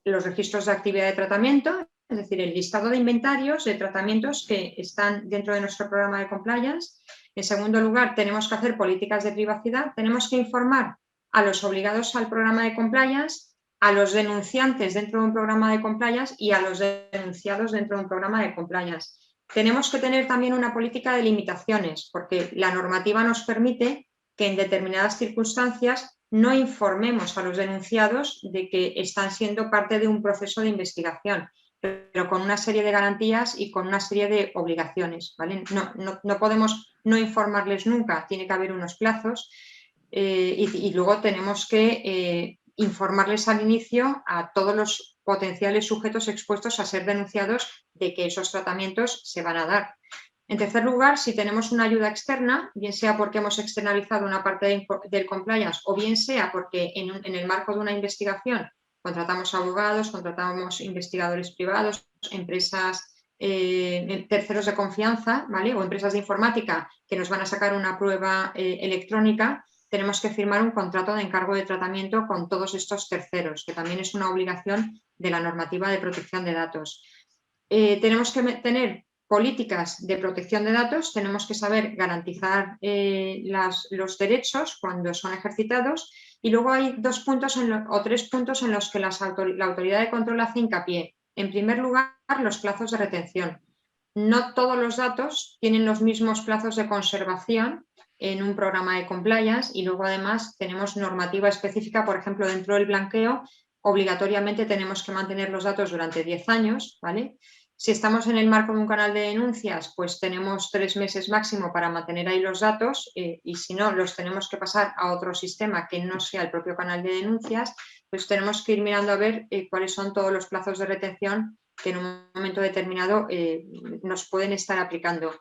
los registros de actividad de tratamiento, es decir, el listado de inventarios de tratamientos que están dentro de nuestro programa de compliance. En segundo lugar, tenemos que hacer políticas de privacidad, tenemos que informar a los obligados al programa de compliance, a los denunciantes dentro de un programa de compliance y a los denunciados dentro de un programa de compliance. Tenemos que tener también una política de limitaciones, porque la normativa nos permite que en determinadas circunstancias no informemos a los denunciados de que están siendo parte de un proceso de investigación, pero con una serie de garantías y con una serie de obligaciones, ¿vale? No podemos no informarles nunca, tiene que haber unos plazos y luego tenemos que informarles al inicio a todos los potenciales sujetos expuestos a ser denunciados de que esos tratamientos se van a dar. En tercer lugar, si tenemos una ayuda externa, bien sea porque hemos externalizado una parte del compliance o bien sea porque en el marco de una investigación contratamos abogados, contratamos investigadores privados, empresas terceros de confianza, ¿vale? O empresas de informática que nos van a sacar una prueba electrónica, tenemos que firmar un contrato de encargo de tratamiento con todos estos terceros, que también es una obligación de la normativa de protección de datos. Tenemos que tener políticas de protección de datos, tenemos que saber garantizar los derechos cuando son ejercitados, y luego hay 2 puntos o 3 puntos en los que la autoridad de control hace hincapié. En primer lugar, los plazos de retención. No todos los datos tienen los mismos plazos de conservación en un programa de compliance, y luego además tenemos normativa específica, por ejemplo, dentro del blanqueo, obligatoriamente tenemos que mantener los datos durante 10 años, ¿vale? Si estamos en el marco de un canal de denuncias, pues tenemos 3 meses máximo para mantener ahí los datos, y si no, los tenemos que pasar a otro sistema que no sea el propio canal de denuncias, pues tenemos que ir mirando a ver cuáles son todos los plazos de retención que en un momento determinado nos pueden estar aplicando.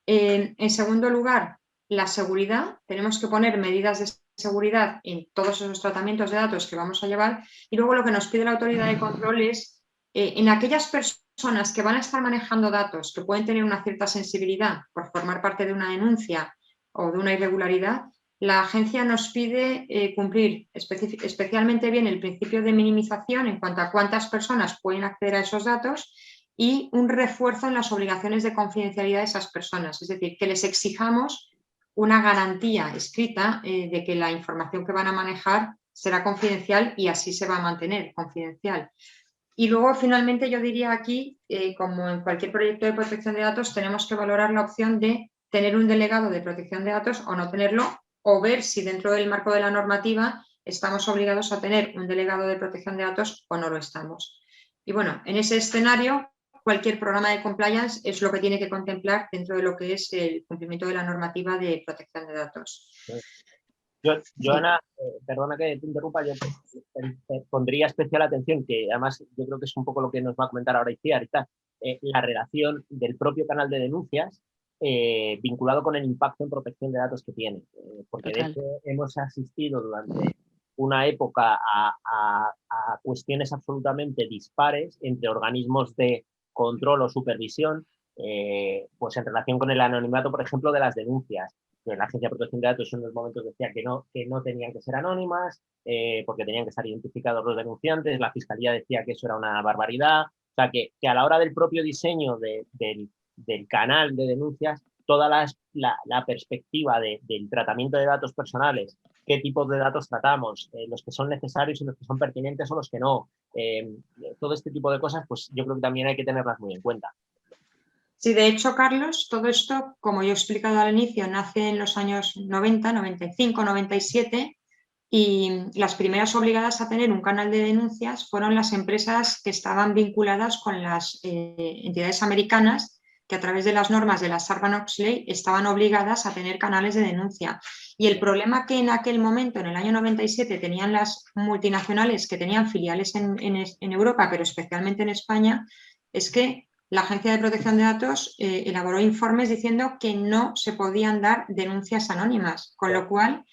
En segundo lugar, la seguridad. Tenemos que poner medidas de seguridad en todos esos tratamientos de datos que vamos a llevar, y luego lo que nos pide la autoridad de control es en aquellas personas que van a estar manejando datos que pueden tener una cierta sensibilidad por formar parte de una denuncia o de una irregularidad, la agencia nos pide cumplir especialmente bien el principio de minimización en cuanto a cuántas personas pueden acceder a esos datos, y un refuerzo en las obligaciones de confidencialidad de esas personas, es decir, que les exijamos una garantía escrita de que la información que van a manejar será confidencial y así se va a mantener confidencial. Y luego, finalmente, yo diría aquí, como en cualquier proyecto de protección de datos, tenemos que valorar la opción de tener un delegado de protección de datos o no tenerlo, o ver si dentro del marco de la normativa estamos obligados a tener un delegado de protección de datos o no lo estamos. Y bueno, en ese escenario, cualquier programa de compliance es lo que tiene que contemplar dentro de lo que es el cumplimiento de la normativa de protección de datos. Yo Ana, perdona que te interrumpa, yo te pondría especial atención, que además yo creo que es un poco lo que nos va a comentar ahora Itziar, la relación del propio canal de denuncias vinculado con el impacto en protección de datos que tiene. Porque de hecho hemos asistido durante una época a cuestiones absolutamente dispares entre organismos de control o supervisión, pues en relación con el anonimato, por ejemplo, de las denuncias. La Agencia de Protección de Datos en unos momentos decía que no tenían que ser anónimas, porque tenían que estar identificados los denunciantes, la Fiscalía decía que eso era una barbaridad, o sea, que a la hora del propio diseño del canal de denuncias, toda la perspectiva del tratamiento de datos personales, qué tipos de datos tratamos, los que son necesarios y los que son pertinentes o los que no, todo este tipo de cosas, pues yo creo que también hay que tenerlas muy en cuenta. Sí, de hecho, Carlos, todo esto, como yo he explicado al inicio, nace en los años 90, 95, 97, y las primeras obligadas a tener un canal de denuncias fueron las empresas que estaban vinculadas con las entidades americanas, que a través de las normas de la Sarbanes-Oxley estaban obligadas a tener canales de denuncia. Y el problema que en aquel momento, en el año 97, tenían las multinacionales que tenían filiales en Europa, pero especialmente en España, es que la Agencia de Protección de Datos elaboró informes diciendo que no se podían dar denuncias anónimas, con lo cual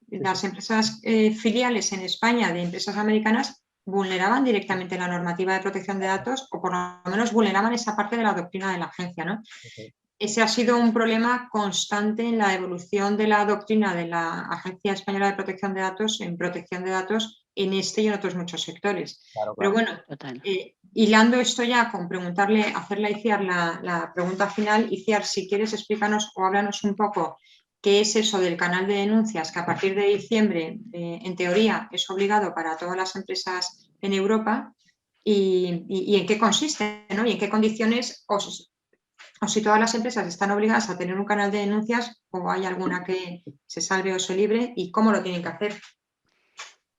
las empresas filiales en España de empresas americanas vulneraban directamente la normativa de protección de datos, o por lo menos vulneraban esa parte de la doctrina de la agencia, ¿no? Okay. Ese ha sido un problema constante en la evolución de la doctrina de la Agencia Española de Protección de Datos en protección de datos en este y en otros muchos sectores. Claro. Pero bueno, hilando esto ya con preguntarle, hacerle a Itziar la pregunta final, Itziar, si quieres explícanos o háblanos un poco qué es eso del canal de denuncias, que a partir de diciembre, en teoría, es obligado para todas las empresas en Europa, y en qué consiste, ¿no? Y en qué condiciones, o si todas las empresas están obligadas a tener un canal de denuncias, o hay alguna que se salve o se libre, y cómo lo tienen que hacer.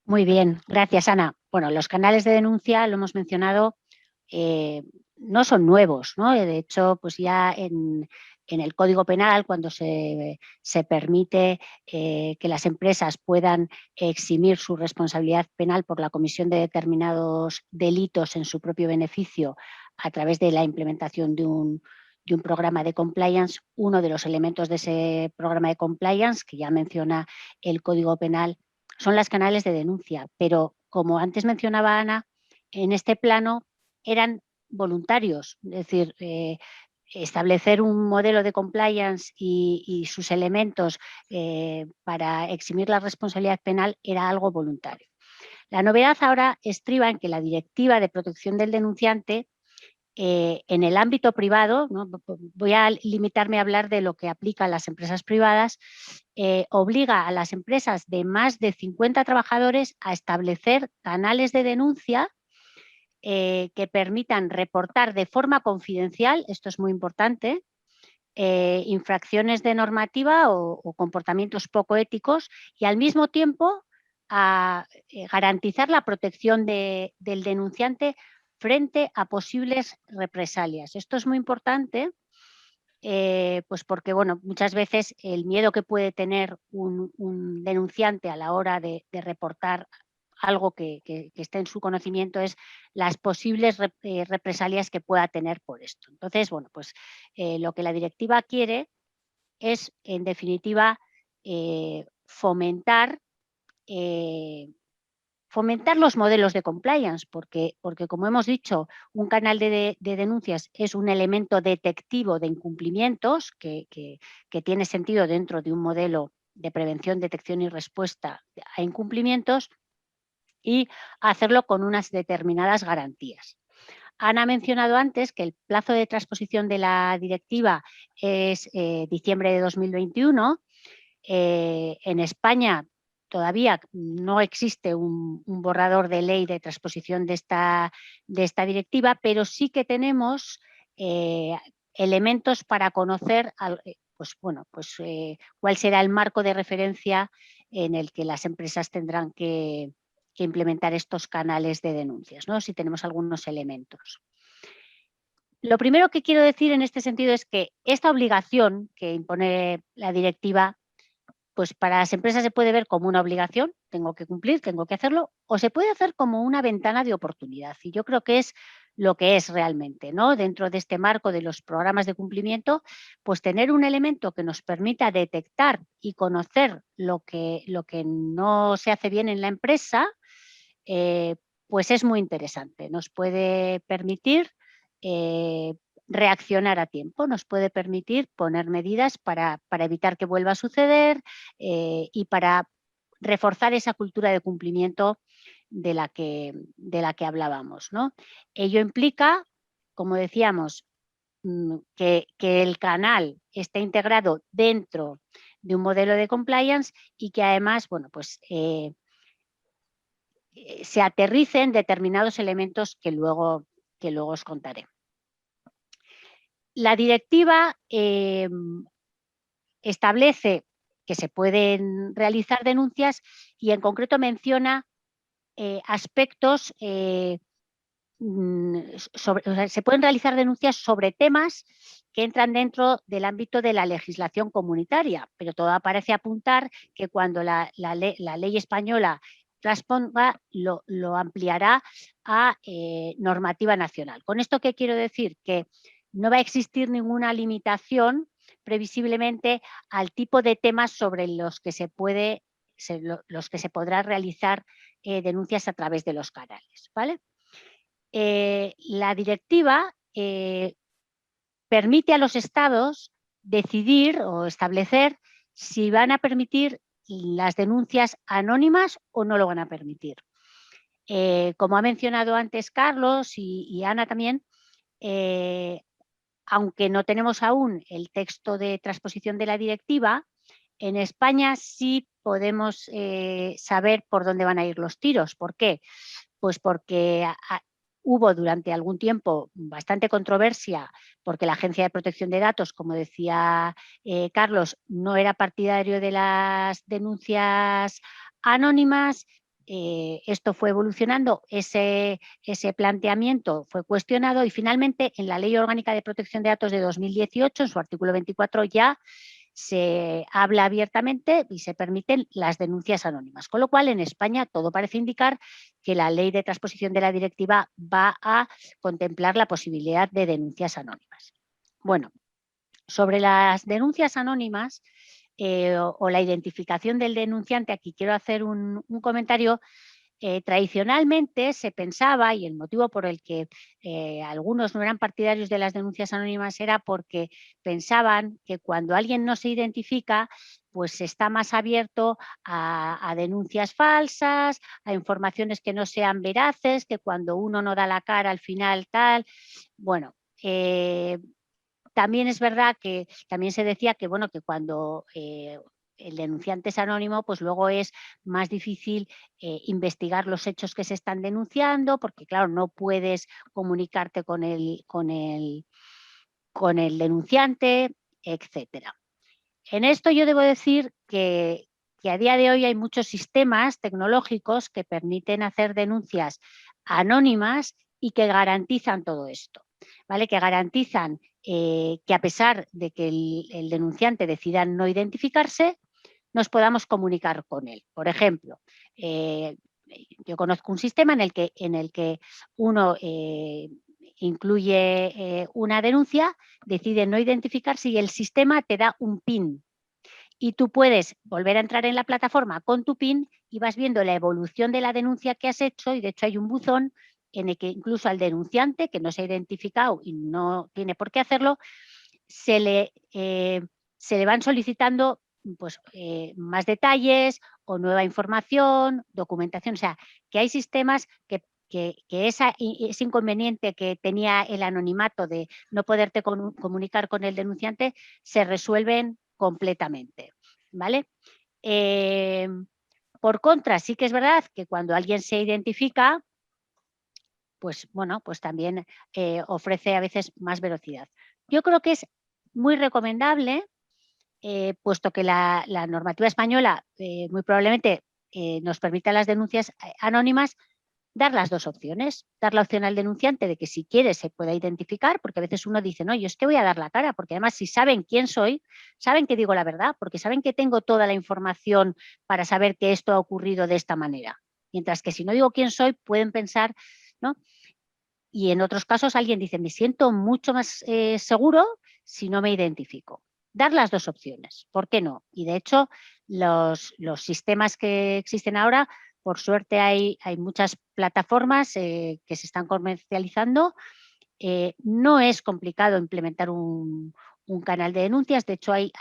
Muy bien, gracias, Ana. Bueno, los canales de denuncia, lo hemos mencionado, no son nuevos, ¿no? De hecho, pues ya en el Código Penal, cuando se permite que las empresas puedan eximir su responsabilidad penal por la comisión de determinados delitos en su propio beneficio a través de la implementación de un programa de compliance, uno de los elementos de ese programa de compliance, que ya menciona el Código Penal, son los canales de denuncia. Pero, como antes mencionaba Ana, en este plano eran voluntarios, es decir, establecer un modelo de compliance y sus elementos para eximir la responsabilidad penal era algo voluntario. La novedad ahora estriba en que la Directiva de Protección del Denunciante en el ámbito privado, ¿no? Voy a limitarme a hablar de lo que aplica a las empresas privadas, obliga a las empresas de más de 50 trabajadores a establecer canales de denuncia que permitan reportar de forma confidencial, esto es muy importante, infracciones de normativa o comportamientos poco éticos y al mismo tiempo a garantizar la protección del denunciante frente a posibles represalias. Esto es muy importante pues porque bueno, muchas veces el miedo que puede tener un denunciante a la hora de reportar algo que esté en su conocimiento es las posibles represalias que pueda tener por esto. Entonces, bueno, pues lo que la directiva quiere es, en definitiva, fomentar los modelos de compliance, porque como hemos dicho, un canal de denuncias es un elemento detectivo de incumplimientos que tiene sentido dentro de un modelo de prevención, detección y respuesta a incumplimientos, y hacerlo con unas determinadas garantías. Ana ha mencionado antes que el plazo de transposición de la directiva es diciembre de 2021. En España todavía no existe un borrador de ley de transposición de esta directiva, pero sí que tenemos elementos para conocer cuál será el marco de referencia en el que las empresas tendrán que implementar estos canales de denuncias, ¿no? Si tenemos algunos elementos. Lo primero que quiero decir en este sentido es que esta obligación que impone la directiva, pues para las empresas se puede ver como una obligación, tengo que cumplir, tengo que hacerlo, o se puede hacer como una ventana de oportunidad. Y yo creo que es lo que es realmente, ¿no? Dentro de este marco de los programas de cumplimiento, pues tener un elemento que nos permita detectar y conocer lo que no se hace bien en la empresa, pues es muy interesante. Nos puede permitir reaccionar a tiempo, nos puede permitir poner medidas para evitar que vuelva a suceder y para reforzar esa cultura de cumplimiento de la que hablábamos, ¿no? Ello implica, como decíamos, que el canal esté integrado dentro de un modelo de compliance y que además, bueno, pues se aterricen determinados elementos que luego os contaré. La directiva establece que se pueden realizar denuncias y en concreto menciona aspectos se pueden realizar denuncias sobre temas que entran dentro del ámbito de la legislación comunitaria, pero todo parece apuntar que cuando la ley española transponga lo ampliará a normativa nacional. ¿Con esto qué quiero decir? Que no va a existir ninguna limitación previsiblemente al tipo de temas sobre los que se podrá realizar denuncias a través de los canales, ¿vale? La directiva permite a los estados decidir o establecer si van a permitir las denuncias anónimas o no lo van a permitir. Como ha mencionado antes Carlos y Ana también, aunque no tenemos aún el texto de transposición de la directiva, en España sí podemos saber por dónde van a ir los tiros. ¿Por qué? Pues porque hubo durante algún tiempo bastante controversia porque la Agencia de Protección de Datos, como decía Carlos, no era partidario de las denuncias anónimas. Esto fue evolucionando, ese planteamiento fue cuestionado y finalmente en la Ley Orgánica de Protección de Datos de 2018, en su artículo 24, ya se habla abiertamente y se permiten las denuncias anónimas. Con lo cual, en España todo parece indicar que la ley de transposición de la directiva va a contemplar la posibilidad de denuncias anónimas. Bueno, sobre las denuncias anónimas o la identificación del denunciante, aquí quiero hacer un comentario Tradicionalmente se pensaba, y el motivo por el que algunos no eran partidarios de las denuncias anónimas era porque pensaban que cuando alguien no se identifica, pues está más abierto a denuncias falsas, a informaciones que no sean veraces, que cuando uno no da la cara al final tal. Bueno, también es verdad que también se decía que, bueno, que cuando el denunciante es anónimo, pues luego es más difícil investigar los hechos que se están denunciando, porque claro, no puedes comunicarte con el denunciante, etcétera. En esto yo debo decir que a día de hoy hay muchos sistemas tecnológicos que permiten hacer denuncias anónimas y que garantizan todo esto, ¿vale? Que garantizan que a pesar de que el denunciante decida no identificarse, nos podamos comunicar con él. Por ejemplo, yo conozco un sistema en el que uno incluye una denuncia, decide no identificarse y el sistema te da un PIN. Y tú puedes volver a entrar en la plataforma con tu PIN y vas viendo la evolución de la denuncia que has hecho, y de hecho hay un buzón en el que incluso al denunciante que no se ha identificado y no tiene por qué hacerlo, se le van solicitando pues, más detalles o nueva información, documentación. O sea, que hay sistemas que ese inconveniente que tenía el anonimato de no poderte comunicar con el denunciante se resuelven completamente, ¿vale? Por contra, sí que es verdad que cuando alguien se identifica, pues bueno, pues también ofrece a veces más velocidad. Yo creo que es muy recomendable, puesto que la normativa española muy probablemente nos permita las denuncias anónimas, dar las dos opciones. Dar la opción al denunciante de que si quiere se pueda identificar, porque a veces uno dice, no, yo es que voy a dar la cara, porque además si saben quién soy, saben que digo la verdad, porque saben que tengo toda la información para saber que esto ha ocurrido de esta manera. Mientras que si no digo quién soy, pueden pensar, ¿no? Y en otros casos alguien dice, me siento mucho más seguro si no me identifico. Dar las dos opciones, ¿por qué no? Y de hecho, los sistemas que existen ahora, por suerte hay muchas plataformas que se están comercializando. No es complicado implementar un canal de denuncias, de hecho hay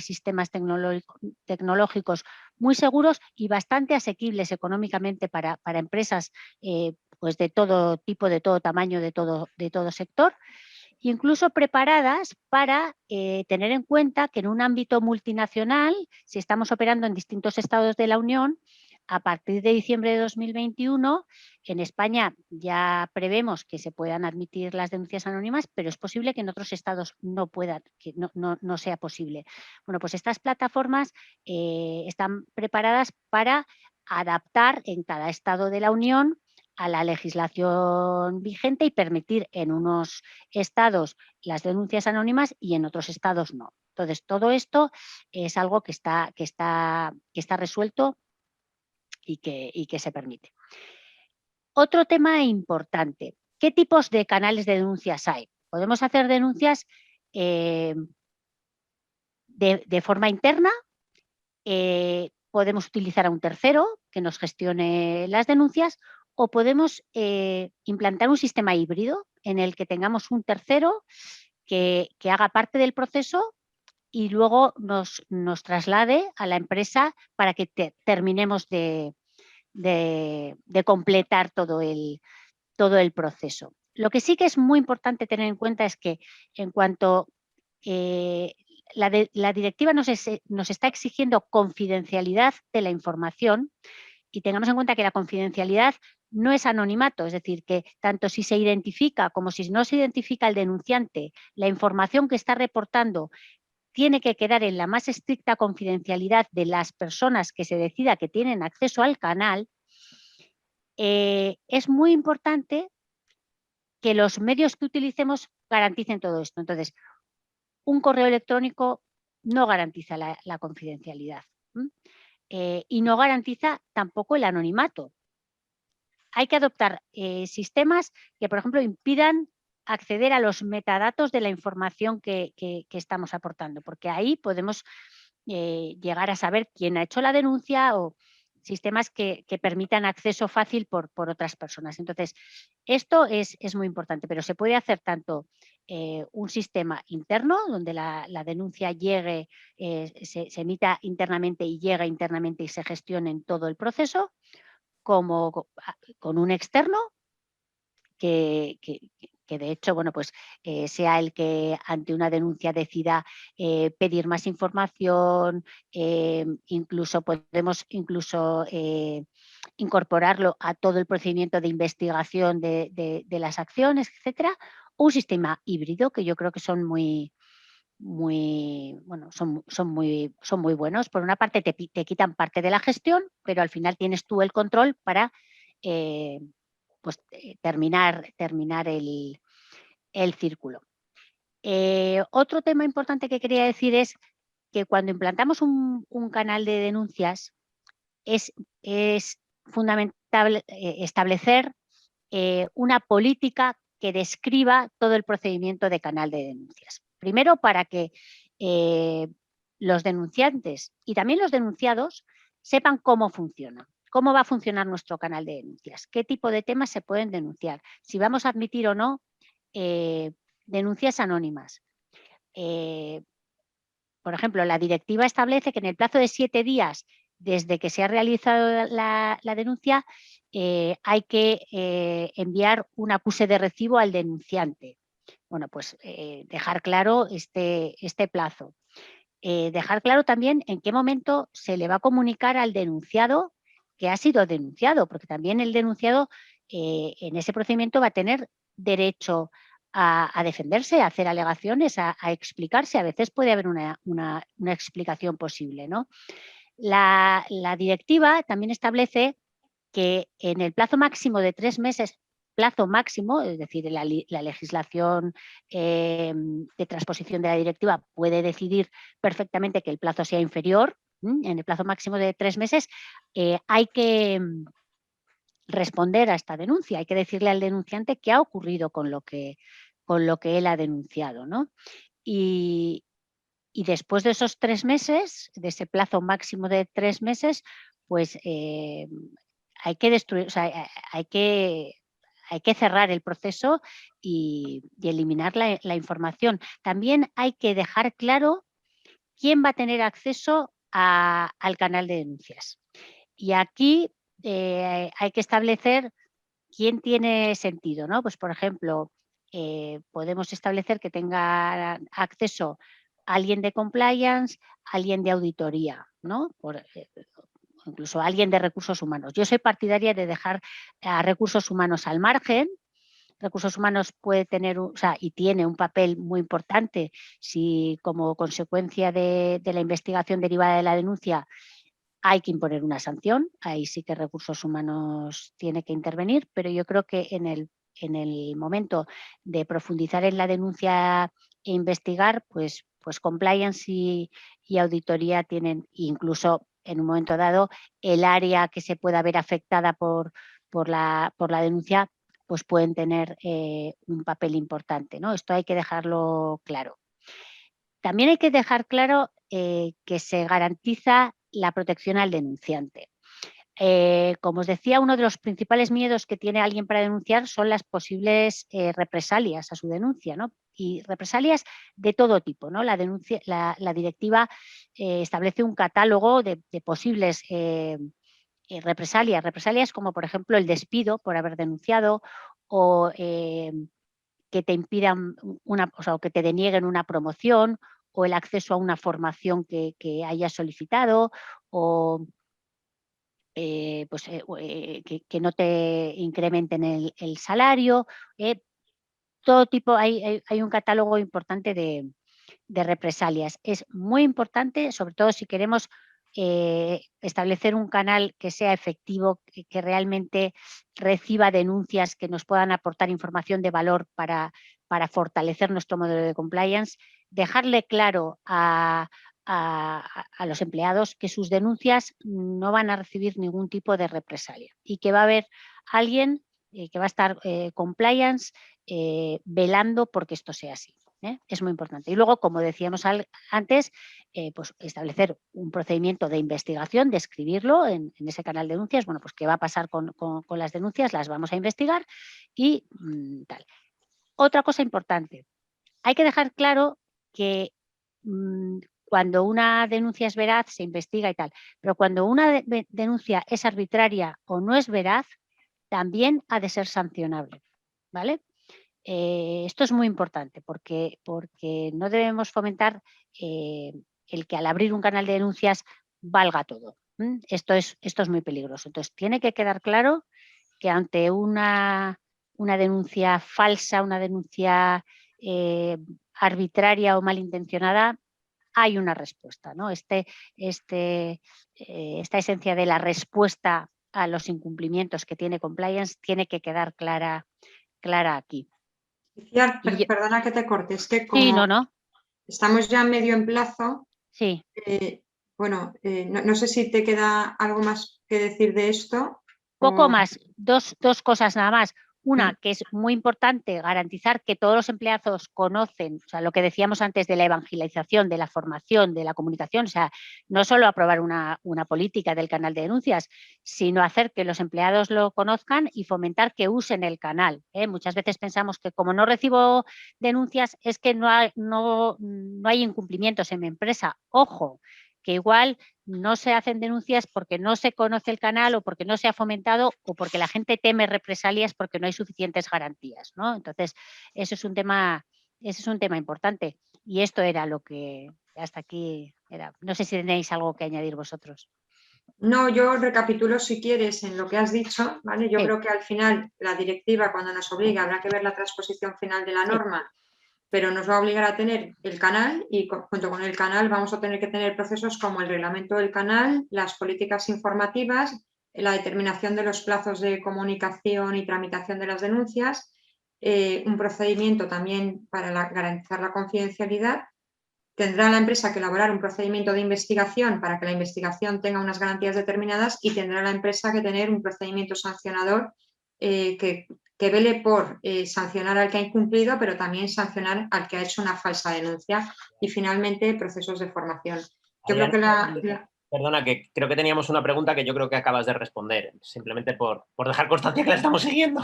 sistemas tecnológicos muy seguros y bastante asequibles económicamente para empresas pues de todo tipo, de todo tamaño, de todo sector, incluso preparadas para tener en cuenta que en un ámbito multinacional, si estamos operando en distintos estados de la Unión, a partir de diciembre de 2021, en España ya prevemos que se puedan admitir las denuncias anónimas, pero es posible que en otros estados no puedan, que no sea posible. Bueno, pues estas plataformas están preparadas para adaptar en cada estado de la Unión a la legislación vigente y permitir en unos estados las denuncias anónimas y en otros estados no. Entonces, todo esto es algo que está resuelto y que se permite. Otro tema importante, ¿qué tipos de canales de denuncias hay? Podemos hacer denuncias de forma interna, podemos utilizar a un tercero que nos gestione las denuncias o podemos implantar un sistema híbrido en el que tengamos un tercero que haga parte del proceso y luego nos traslade a la empresa para que terminemos de completar todo el proceso. Lo que sí que es muy importante tener en cuenta es que en cuanto la directiva nos está exigiendo confidencialidad de la información, y tengamos en cuenta que la confidencialidad no es anonimato, es decir, que tanto si se identifica como si no se identifica el denunciante, la información que está reportando tiene que quedar en la más estricta confidencialidad de las personas que se decida que tienen acceso al canal. Es muy importante que los medios que utilicemos garanticen todo esto. Entonces, un correo electrónico no garantiza la confidencialidad y no garantiza tampoco el anonimato. Hay que adoptar sistemas que, por ejemplo, impidan acceder a los metadatos de la información que estamos aportando, porque ahí podemos llegar a saber quién ha hecho la denuncia o sistemas que permitan acceso fácil por otras personas. Entonces, esto es muy importante, pero se puede hacer tanto un sistema interno, donde la denuncia llegue, se emita internamente y llega internamente y se gestione en todo el proceso, como con un externo que de hecho, bueno, pues sea el que ante una denuncia decida pedir más información, incluso podemos incorporarlo a todo el procedimiento de investigación de las acciones, etcétera, o un sistema híbrido que yo creo que son muy buenos. Por una parte te quitan parte de la gestión, pero al final tienes tú el control para terminar el círculo. Otro tema importante que quería decir es que cuando implantamos un canal de denuncias es fundamental establecer una política que describa todo el procedimiento de canal de denuncias. Primero, para que los denunciantes y también los denunciados sepan cómo funciona. ¿Cómo va a funcionar nuestro canal de denuncias? ¿Qué tipo de temas se pueden denunciar? Si vamos a admitir o no denuncias anónimas. Por ejemplo, la directiva establece que en el plazo de 7 días desde que se ha realizado la denuncia hay que enviar un acuse de recibo al denunciante. Bueno, pues dejar claro este plazo. Dejar claro también en qué momento se le va a comunicar al denunciado que ha sido denunciado, porque también el denunciado en ese procedimiento va a tener derecho a defenderse, a hacer alegaciones, a explicarse. A veces puede haber una explicación posible, ¿no? La directiva también establece que en el plazo máximo de 3 meses, plazo máximo, es decir, la legislación de transposición de la directiva puede decidir perfectamente que el plazo sea inferior, en el plazo máximo de 3 meses hay que responder a esta denuncia, hay que decirle al denunciante qué ha ocurrido con lo que él ha denunciado, ¿no? Y después de esos 3 meses, de ese plazo máximo de 3 meses, pues hay que destruir, o sea, hay que cerrar el proceso y eliminar la información. También hay que dejar claro quién va a tener acceso al canal de denuncias. Y aquí hay que establecer quién tiene sentido, ¿no? Pues, por ejemplo, podemos establecer que tenga acceso alguien de compliance, alguien de auditoría, ¿no? Incluso alguien de recursos humanos. Yo soy partidaria de dejar a recursos humanos al margen. Recursos humanos puede tener, y tiene un papel muy importante si como consecuencia de la investigación derivada de la denuncia hay que imponer una sanción. Ahí sí que recursos humanos tiene que intervenir, pero yo creo que en el momento de profundizar en la denuncia e investigar, pues compliance y auditoría tienen, incluso en un momento dado, el área que se pueda ver afectada por la denuncia, pues pueden tener un papel importante, ¿no? Esto hay que dejarlo claro. También hay que dejar claro que se garantiza la protección al denunciante. Como os decía, uno de los principales miedos que tiene alguien para denunciar son las posibles represalias a su denuncia, ¿no? Y represalias de todo tipo, ¿no? La directiva establece un catálogo de posibles represalias como, por ejemplo, el despido por haber denunciado o que te impidan o que te denieguen una promoción o el acceso a una formación que hayas solicitado o que no te incrementen el salario. Todo tipo, hay un catálogo importante de represalias. Es muy importante, sobre todo si queremos establecer un canal que sea efectivo, que realmente reciba denuncias que nos puedan aportar información de valor para fortalecer nuestro modelo de compliance, dejarle claro a los empleados que sus denuncias no van a recibir ningún tipo de represalia y que va a haber alguien que va a estar compliance velando porque esto sea así. Es muy importante. Y luego, como decíamos antes, pues establecer un procedimiento de investigación, de escribirlo en ese canal de denuncias. Bueno, pues qué va a pasar con las denuncias, las vamos a investigar y tal. Otra cosa importante, hay que dejar claro que cuando una denuncia es veraz, se investiga y tal, pero cuando una denuncia es arbitraria o no es veraz, también ha de ser sancionable, ¿vale? Esto es muy importante porque no debemos fomentar el que al abrir un canal de denuncias valga todo. Esto es muy peligroso. Entonces, tiene que quedar claro que ante una denuncia falsa, una denuncia arbitraria o malintencionada, hay una respuesta, ¿no? Esta esencia de la respuesta a los incumplimientos que tiene compliance tiene que quedar clara aquí. Perdona que te corte, es que como sí, no. Estamos ya medio en plazo. Sí. No sé si te queda algo más que decir de esto. Poco más, dos cosas nada más. Una, que es muy importante garantizar que todos los empleados conocen, o sea, lo que decíamos antes de la evangelización, de la formación, de la comunicación, o sea, no solo aprobar una política del canal de denuncias, sino hacer que los empleados lo conozcan y fomentar que usen el canal. Muchas veces pensamos que como no recibo denuncias es que no hay incumplimientos en mi empresa. Ojo, que igual no se hacen denuncias porque no se conoce el canal o porque no se ha fomentado o porque la gente teme represalias porque no hay suficientes garantías, ¿no? Entonces, ese es un tema importante. Y esto era lo que hasta aquí era. No sé si tenéis algo que añadir vosotros. No, yo recapitulo si quieres en lo que has dicho, ¿vale? Yo creo que al final la directiva, cuando nos obliga, habrá que ver la transposición final de la norma, pero nos va a obligar a tener el canal y junto con el canal vamos a tener que tener procesos como el reglamento del canal, las políticas informativas, la determinación de los plazos de comunicación y tramitación de las denuncias, un procedimiento también para garantizar la confidencialidad. Tendrá la empresa que elaborar un procedimiento de investigación para que la investigación tenga unas garantías determinadas y tendrá la empresa que tener un procedimiento sancionador que vele por sancionar al que ha incumplido, pero también sancionar al que ha hecho una falsa denuncia y finalmente procesos de formación. Yo creo que Perdona, que creo que teníamos una pregunta que yo creo que acabas de responder, simplemente por dejar constancia que la estamos siguiendo.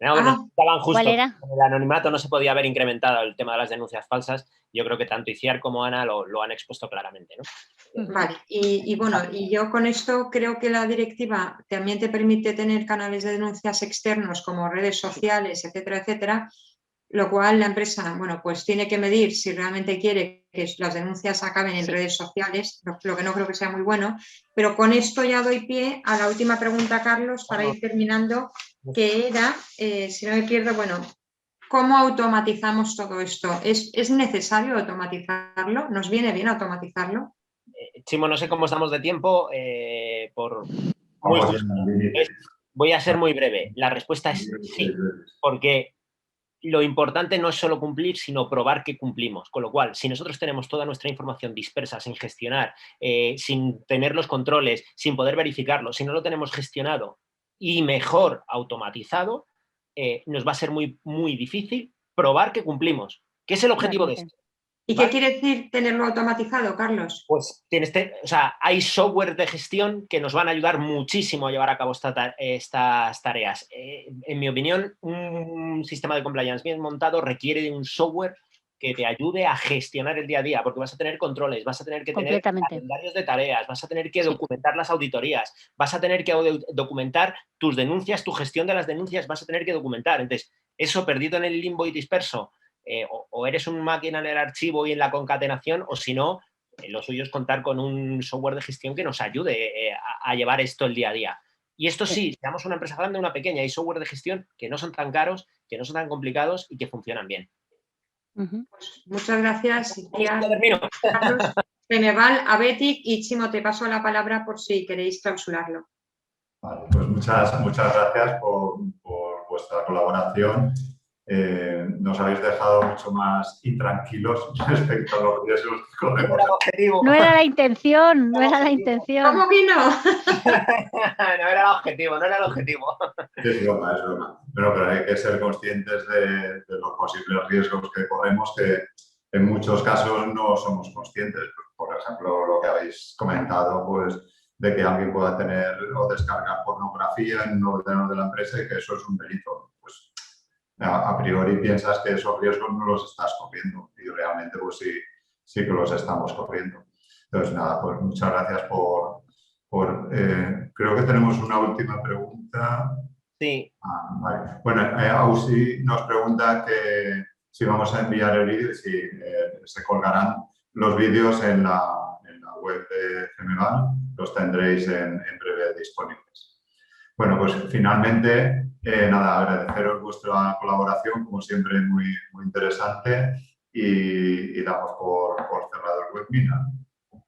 Nos estaban justo. ¿Cuál era? En el anonimato no se podía haber incrementado el tema de las denuncias falsas. Yo creo que tanto Iciar como Ana lo han expuesto claramente, ¿no? Vale, y yo con esto creo que la directiva también te permite tener canales de denuncias externos como redes sociales, etcétera, etcétera, lo cual la empresa, bueno, pues tiene que medir si realmente quiere que las denuncias acaben en redes sociales, lo que no creo que sea muy bueno, pero con esto ya doy pie a la última pregunta, Carlos, para ir terminando, que era, si no me pierdo, bueno, ¿cómo automatizamos todo esto? ¿Es necesario automatizarlo? ¿Nos viene bien automatizarlo? Chimo, no sé cómo estamos de tiempo. Voy a ser muy breve. La respuesta es sí, porque lo importante no es solo cumplir, sino probar que cumplimos. Con lo cual, si nosotros tenemos toda nuestra información dispersa, sin gestionar, sin tener los controles, sin poder verificarlo, si no lo tenemos gestionado y mejor automatizado, nos va a ser muy, muy difícil probar que cumplimos. ¿Qué es el objetivo de esto? ¿Y qué quiere decir tenerlo automatizado, Carlos? Pues hay software de gestión que nos van a ayudar muchísimo a llevar a cabo estas tareas. En mi opinión, un sistema de compliance bien montado requiere de un software que te ayude a gestionar el día a día, porque vas a tener controles, vas a tener que tener calendarios de tareas, vas a tener que documentar las auditorías, vas a tener que documentar tus denuncias, tu gestión de las denuncias, vas a tener que documentar. Entonces, eso perdido en el limbo y disperso, o eres un máquina en el archivo y en la concatenación, o si no, lo suyo es contar con un software de gestión que nos ayude a llevar esto el día a día. Y esto sí, seamos una empresa grande o una pequeña, hay software de gestión que no son tan caros, que no son tan complicados y que funcionan bien. Pues muchas gracias. Carlos, Femeval, Abetic y Chimo, te paso la palabra por si queréis clausurarlo. Vale, pues muchas gracias por vuestra colaboración. Nos habéis dejado mucho más intranquilos respecto a los riesgos que corremos. No era la intención, no era la intención. ¿Cómo que no? No era el objetivo. Es broma. Pero hay que ser conscientes de lo posibles riesgos que corremos que en muchos casos no somos conscientes. Por ejemplo, lo que habéis comentado, pues, de que alguien pueda tener o descargar pornografía en un ordenador de la empresa y que eso es un delito. Pues, a priori piensas que esos riesgos no los estás corriendo y realmente pues sí que los estamos corriendo. Entonces, nada, pues muchas gracias creo que tenemos una última pregunta. Sí. Vale. Bueno, Ausi nos pregunta que si vamos a enviar el vídeo y si se colgarán los vídeos en la web de Femeval, los tendréis en breve disponibles. Bueno, pues finalmente, nada, agradeceros vuestra colaboración, como siempre muy, muy interesante, y damos por cerrado el webinar.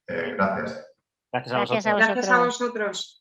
Gracias. Gracias a vosotros. Gracias a vosotros. Gracias a vosotros.